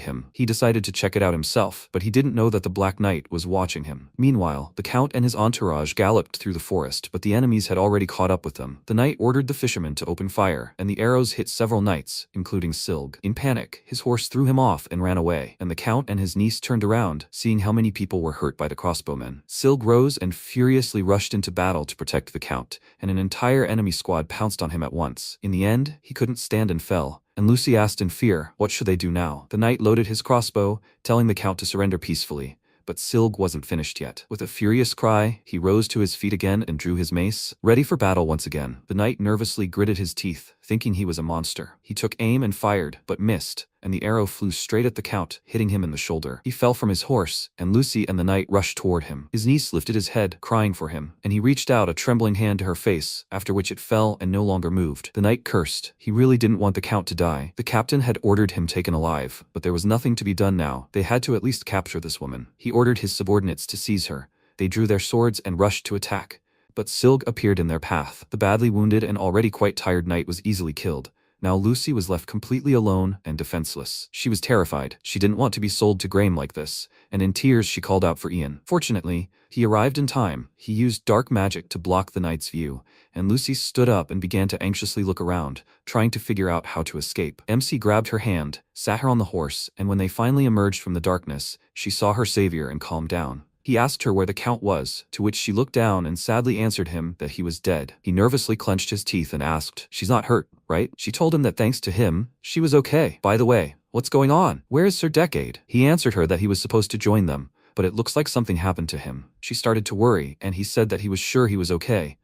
him. He decided to check it out himself, but he didn't know that the Black Knight was watching him. Meanwhile, the Count and his entourage galloped through the forest, but the enemies had already caught up with them. The knight ordered the fishermen to open fire, and the arrows hit several knights, including Silg. In panic, his horse threw him off and ran away, and the Count and his niece turned around, seeing how many people were hurt by the crossbowmen. Silg rose and furiously rushed into battle to protect the Count, and an entire enemy squad pounced on him at once. In the end, he couldn't stand and fell, and Lucy asked in fear, what should they do now? The knight loaded his crossbow, telling the Count to surrender peacefully. But Silg wasn't finished yet. With a furious cry, he rose to his feet again and drew his mace, ready for battle once again. The knight nervously gritted his teeth, thinking he was a monster. He took aim and fired, but missed, and the arrow flew straight at the Count, hitting him in the shoulder. He fell from his horse, and Lucy and the knight rushed toward him. His niece lifted his head, crying for him, and he reached out a trembling hand to her face, after which it fell and no longer moved. The knight cursed. He really didn't want the Count to die. The captain had ordered him taken alive, but there was nothing to be done now. They had to at least capture this woman. He ordered his subordinates to seize her. They drew their swords and rushed to attack, but Silg appeared in their path. The badly wounded and already quite tired knight was easily killed. Now Lucy was left completely alone and defenseless. She was terrified. She didn't want to be sold to Graham like this, and in tears she called out for Ian. Fortunately, he arrived in time. He used dark magic to block the knight's view, and Lucy stood up and began to anxiously look around, trying to figure out how to escape. MC grabbed her hand, sat her on the horse, and when they finally emerged from the darkness, she saw her savior and calmed down. He asked her where the Count was, to which she looked down and sadly answered him that he was dead. He nervously clenched his teeth and asked, "She's not hurt, right?" She told him that thanks to him, she was okay. "By the way, what's going on? Where is Sir Decade?" He answered her that he was supposed to join them, but it looks like something happened to him. She started to worry, and he said that he was sure he was okay,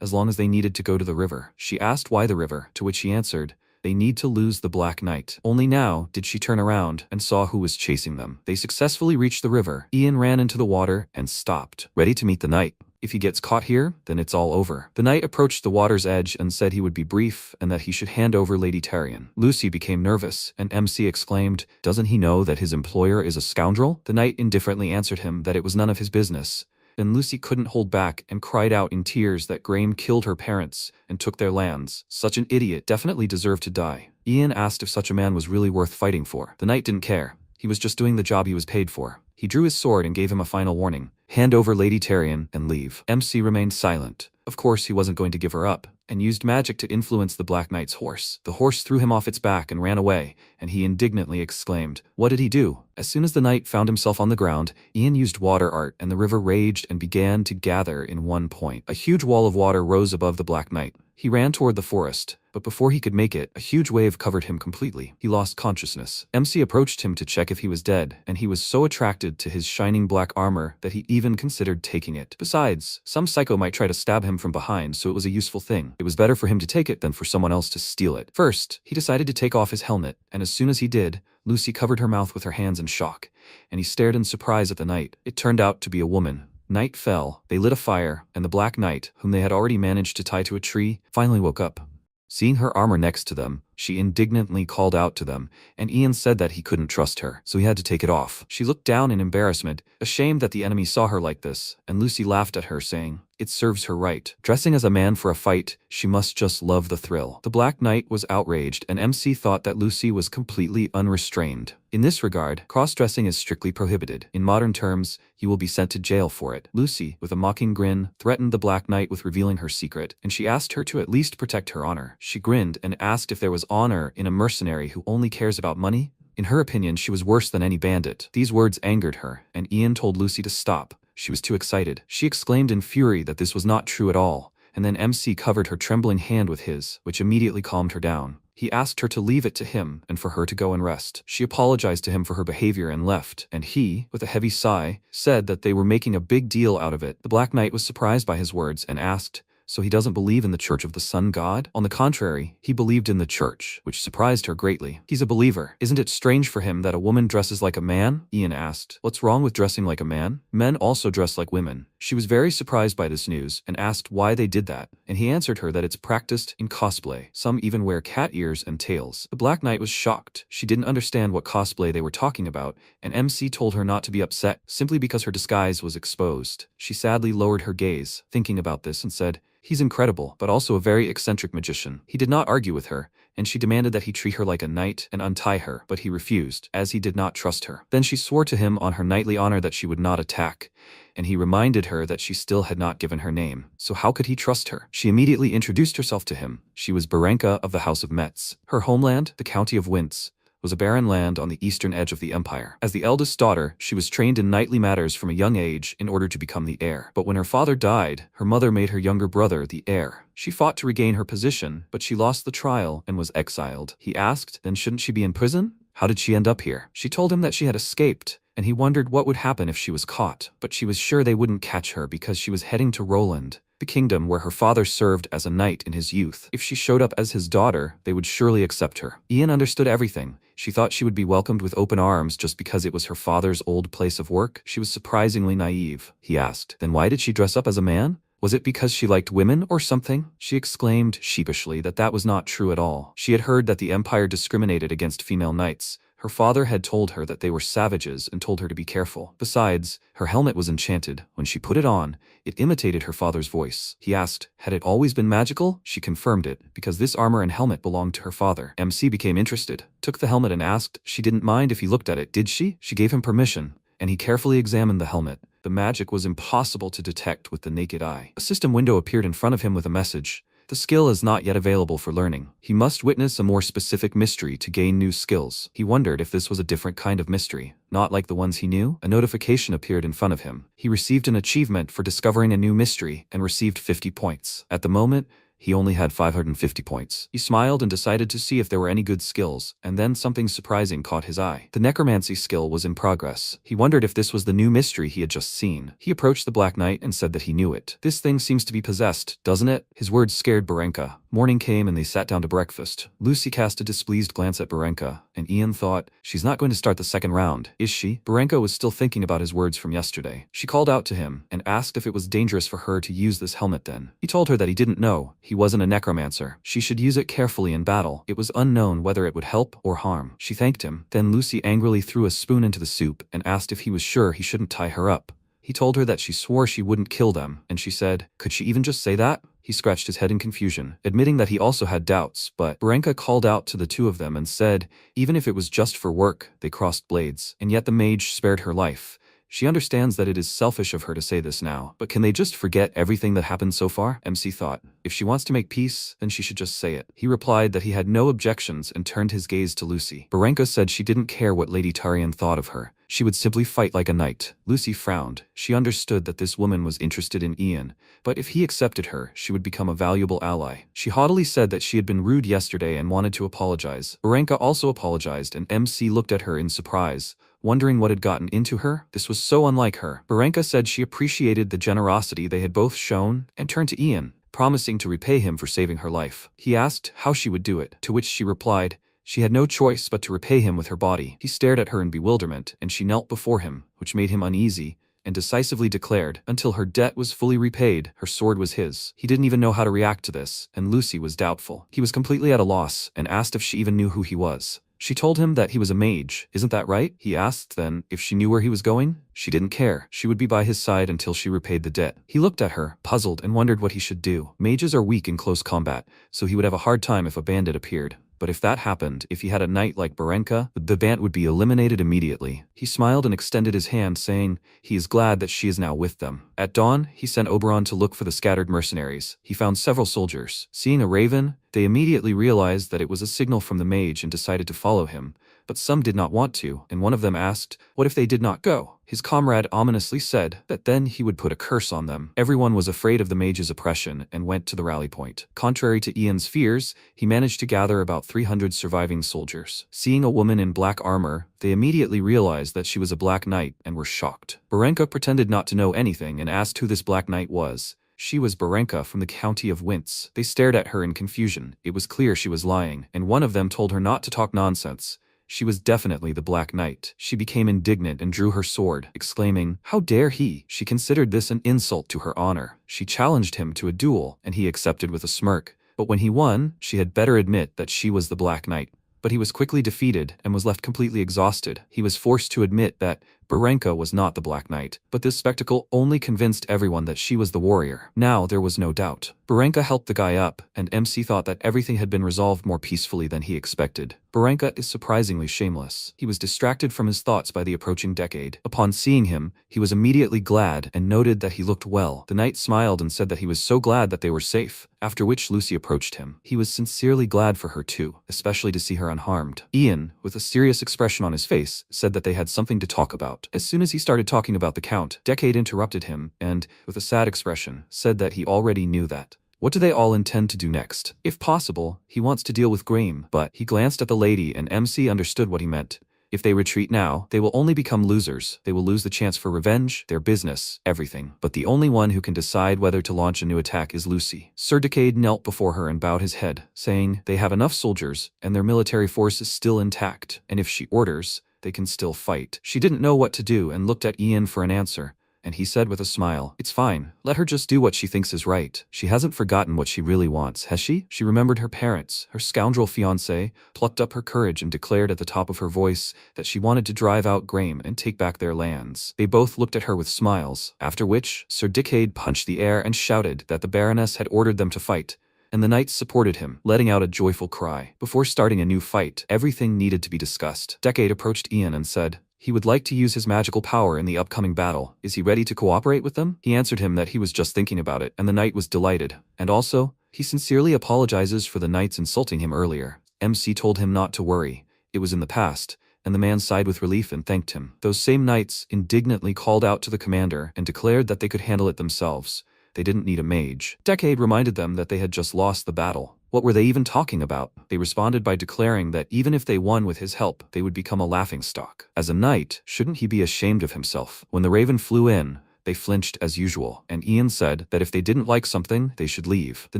as long as they needed to go to the river. She asked why the river, to which he answered, they need to lose the Black Knight. Only now did she turn around and saw who was chasing them. They successfully reached the river. Ian ran into the water and stopped, ready to meet the knight. If he gets caught here, then it's all over. The knight approached the water's edge and said he would be brief and that he should hand over Lady Tarion. Lucy became nervous, and MC exclaimed, "Doesn't he know that his employer is a scoundrel?" The knight indifferently answered him that it was none of his business. And Lucy couldn't hold back and cried out in tears that Graham killed her parents and took their lands. Such an idiot definitely deserved to die. Ian asked if such a man was really worth fighting for. The knight didn't care. He was just doing the job he was paid for. He drew his sword and gave him a final warning. Hand over Lady Tarion and leave. MC remained silent. Of course he wasn't going to give her up, and used magic to influence the Black Knight's horse. The horse threw him off its back and ran away, and he indignantly exclaimed, "What did he do?" As soon as the knight found himself on the ground, Ian used water art and the river raged and began to gather in one point. A huge wall of water rose above the Black Knight. He ran toward the forest, but before he could make it, a huge wave covered him completely. He lost consciousness. MC approached him to check if he was dead, and he was so attracted to his shining black armor that he even considered taking it. Besides, some psycho might try to stab him from behind, so it was a useful thing. It was better for him to take it than for someone else to steal it. First, he decided to take off his helmet, and as soon as he did, Lucy covered her mouth with her hands in shock, and he stared in surprise at the knight. It turned out to be a woman. Night fell, they lit a fire, and the Black Knight, whom they had already managed to tie to a tree, finally woke up. Seeing her armor next to them, she indignantly called out to them, and Ian said that he couldn't trust her, so he had to take it off. She looked down in embarrassment, ashamed that the enemy saw her like this, and Lucy laughed at her, saying, "It serves her right. Dressing as a man for a fight, she must just love the thrill." The Black Knight was outraged, and MC thought that Lucy was completely unrestrained. In this regard, cross-dressing is strictly prohibited. In modern terms, you will be sent to jail for it. Lucy, with a mocking grin, threatened the Black Knight with revealing her secret, and she asked her to at least protect her honor. She grinned and asked if there was honor in a mercenary who only cares about money. In her opinion, she was worse than any bandit. These words angered her, and Ian told Lucy to stop. She was too excited. She exclaimed in fury that this was not true at all, and then MC covered her trembling hand with his, which immediately calmed her down. He asked her to leave it to him and for her to go and rest. She apologized to him for her behavior and left, and he, with a heavy sigh, said that they were making a big deal out of it. The Black Knight was surprised by his words and asked, "So he doesn't believe in the Church of the Sun God?" On the contrary, he believed in the church, which surprised her greatly. He's a believer. Isn't it strange for him that a woman dresses like a man? Ian asked. What's wrong with dressing like a man? Men also dress like women. She was very surprised by this news and asked why they did that, and he answered her that it's practiced in cosplay. Some even wear cat ears and tails. The Black Knight was shocked. She didn't understand what cosplay they were talking about, and MC told her not to be upset simply because her disguise was exposed. She sadly lowered her gaze, thinking about this, and said, "He's incredible, but also a very eccentric magician." He did not argue with her, and she demanded that he treat her like a knight and untie her, but he refused, as he did not trust her. Then she swore to him on her knightly honor that she would not attack, and he reminded her that she still had not given her name, so how could he trust her? She immediately introduced herself to him. She was Berenka of the House of Metz. Her homeland, the county of Winz, was a barren land on the eastern edge of the empire. As the eldest daughter, she was trained in knightly matters from a young age in order to become the heir. But when her father died, her mother made her younger brother the heir. She fought to regain her position, but she lost the trial and was exiled. He asked, then shouldn't she be in prison? How did she end up here? She told him that she had escaped, and he wondered what would happen if she was caught. But she was sure they wouldn't catch her because she was heading to Roland, the kingdom where her father served as a knight in his youth. If she showed up as his daughter, they would surely accept her. Ian understood everything. She thought she would be welcomed with open arms just because it was her father's old place of work. She was surprisingly naive. He asked, then why did she dress up as a man? Was it because she liked women or something? She exclaimed sheepishly that that was not true at all. She had heard that the empire discriminated against female knights. Her father had told her that they were savages and told her to be careful. Besides, her helmet was enchanted. When she put it on, it imitated her father's voice. He asked, had it always been magical? She confirmed it, because this armor and helmet belonged to her father. MC became interested, took the helmet and asked, she didn't mind if he looked at it, did she? She gave him permission, and he carefully examined the helmet. The magic was impossible to detect with the naked eye. A system window appeared in front of him with a message. The skill is not yet available for learning. He must witness a more specific mystery to gain new skills. He wondered if this was a different kind of mystery, not like the ones he knew. A notification appeared in front of him. He received an achievement for discovering a new mystery and received 50 points. At the moment, he only had 550 points. He smiled and decided to see if there were any good skills, and then something surprising caught his eye. The necromancy skill was in progress. He wondered if this was the new mystery he had just seen. He approached the Black Knight and said that he knew it. This thing seems to be possessed, doesn't it? His words scared Berenka. Morning came and they sat down to breakfast. Lucy cast a displeased glance at Berenka, and Ian thought, she's not going to start the second round, is she? Berenka was still thinking about his words from yesterday. She called out to him and asked if it was dangerous for her to use this helmet then. He told her that he didn't know. He wasn't a necromancer. She should use it carefully in battle. It was unknown whether it would help or harm. She thanked him. Then Lucy angrily threw a spoon into the soup and asked if he was sure he shouldn't tie her up. He told her that she swore she wouldn't kill them, and she said, could she even just say that? He scratched his head in confusion, admitting that he also had doubts, but Berenka called out to the two of them and said, even if it was just for work, they crossed blades, and yet the mage spared her life. She understands that it is selfish of her to say this now, but can they just forget everything that happened so far? MC thought, if she wants to make peace, then she should just say it. He replied that he had no objections and turned his gaze to Lucy. Berenka said she didn't care what Lady Tarian thought of her. She would simply fight like a knight. Lucy frowned. She understood that this woman was interested in Ian, but if he accepted her, she would become a valuable ally. She haughtily said that she had been rude yesterday and wanted to apologize. Berenka also apologized, and MC looked at her in surprise, wondering what had gotten into her. This was so unlike her. Berenka said she appreciated the generosity they had both shown and turned to Ian, promising to repay him for saving her life. He asked how she would do it, to which she replied, she had no choice but to repay him with her body. He stared at her in bewilderment, and she knelt before him, which made him uneasy, and decisively declared, until her debt was fully repaid, her sword was his. He didn't even know how to react to this, and Lucy was doubtful. He was completely at a loss, and asked if she even knew who he was. She told him that he was a mage. Isn't that right? He asked then if she knew where he was going. She didn't care. She would be by his side until she repaid the debt. He looked at her, puzzled, and wondered what he should do. Mages are weak in close combat, so he would have a hard time if a bandit appeared. But if that happened, if he had a knight like Berenka, the bandit would be eliminated immediately. He smiled and extended his hand, saying he is glad that she is now with them. At dawn, he sent Oberon to look for the scattered mercenaries. He found several soldiers. Seeing a raven, they immediately realized that it was a signal from the mage and decided to follow him. But some did not want to, and one of them asked, what if they did not go? His comrade ominously said that then he would put a curse on them. Everyone was afraid of the mage's oppression and went to the rally point. Contrary to Ian's fears, he managed to gather about 300 surviving soldiers. Seeing a woman in black armor, they immediately realized that she was a black knight and were shocked. Berenka pretended not to know anything and asked who this black knight was. She was Berenka from the county of Winz. They stared at her in confusion. It was clear she was lying, and one of them told her not to talk nonsense. She was definitely the Black Knight. She became indignant and drew her sword, exclaiming, "How dare he?" She considered this an insult to her honor. She challenged him to a duel, and he accepted with a smirk. But when he won, she had better admit that she was the Black Knight. But he was quickly defeated and was left completely exhausted. He was forced to admit that Barenka was not the Black Knight, but this spectacle only convinced everyone that she was the warrior. Now there was no doubt. Barenka helped the guy up, and MC thought that everything had been resolved more peacefully than he expected. Barenka is surprisingly shameless. He was distracted from his thoughts by the approaching decade. Upon seeing him, he was immediately glad and noted that he looked well. The knight smiled and said that he was so glad that they were safe, after which Lucy approached him. He was sincerely glad for her too, especially to see her unharmed. Ian, with a serious expression on his face, said that they had something to talk about. As soon as he started talking about the Count, Decade interrupted him and, with a sad expression, said that he already knew that. What do they all intend to do next? If possible, he wants to deal with Graham, but he glanced at the lady and MC understood what he meant. If they retreat now, they will only become losers. They will lose the chance for revenge, their business, everything. But the only one who can decide whether to launch a new attack is Lucy. Sir Decade knelt before her and bowed his head, saying, "They have enough soldiers, and their military force is still intact, and if she orders, they can still fight." She didn't know what to do and looked at Ian for an answer. And he said with a smile, "It's fine. Let her just do what she thinks is right. She hasn't forgotten what she really wants, has she?" She remembered her parents, her scoundrel fiancé, plucked up her courage and declared at the top of her voice that she wanted to drive out Graham and take back their lands. They both looked at her with smiles, after which Sir Decade punched the air and shouted that the Baroness had ordered them to fight, and the knights supported him, letting out a joyful cry. Before starting a new fight, everything needed to be discussed. Decade approached Ian and said, he would like to use his magical power in the upcoming battle. Is he ready to cooperate with them? He answered him that he was just thinking about it, and the knight was delighted. And also, he sincerely apologizes for the knights insulting him earlier. MC told him not to worry. It was in the past, and the man sighed with relief and thanked him. Those same knights indignantly called out to the commander and declared that they could handle it themselves. They didn't need a mage. Decade reminded them that they had just lost the battle. What were they even talking about? They responded by declaring that even if they won with his help, they would become a laughingstock. As a knight, shouldn't he be ashamed of himself? When the raven flew in, they flinched as usual, and Ian said that if they didn't like something, they should leave. The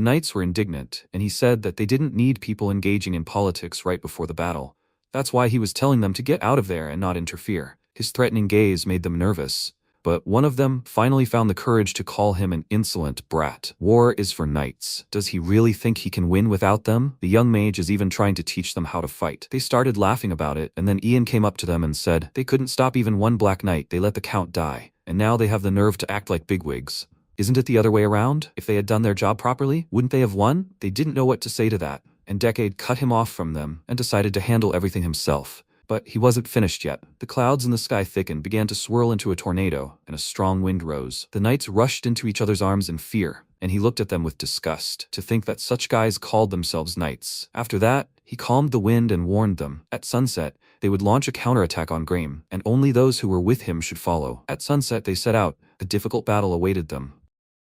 knights were indignant, and he said that they didn't need people engaging in politics right before the battle. That's why he was telling them to get out of there and not interfere. His threatening gaze made them nervous. But one of them finally found the courage to call him an insolent brat. War is for knights. Does he really think he can win without them? The young mage is even trying to teach them how to fight. They started laughing about it, and then Ian came up to them and said they couldn't stop even one Black Knight. They let the Count die, and now they have the nerve to act like bigwigs. Isn't it the other way around? If they had done their job properly, wouldn't they have won? They didn't know what to say to that, and Decade cut him off from them and decided to handle everything himself. But he wasn't finished yet. The clouds in the sky thickened, began to swirl into a tornado, and a strong wind rose. The knights rushed into each other's arms in fear, and he looked at them with disgust, to think that such guys called themselves knights. After that, he calmed the wind and warned them. At sunset, they would launch a counterattack on Graham, and only those who were with him should follow. At sunset they set out. A difficult battle awaited them,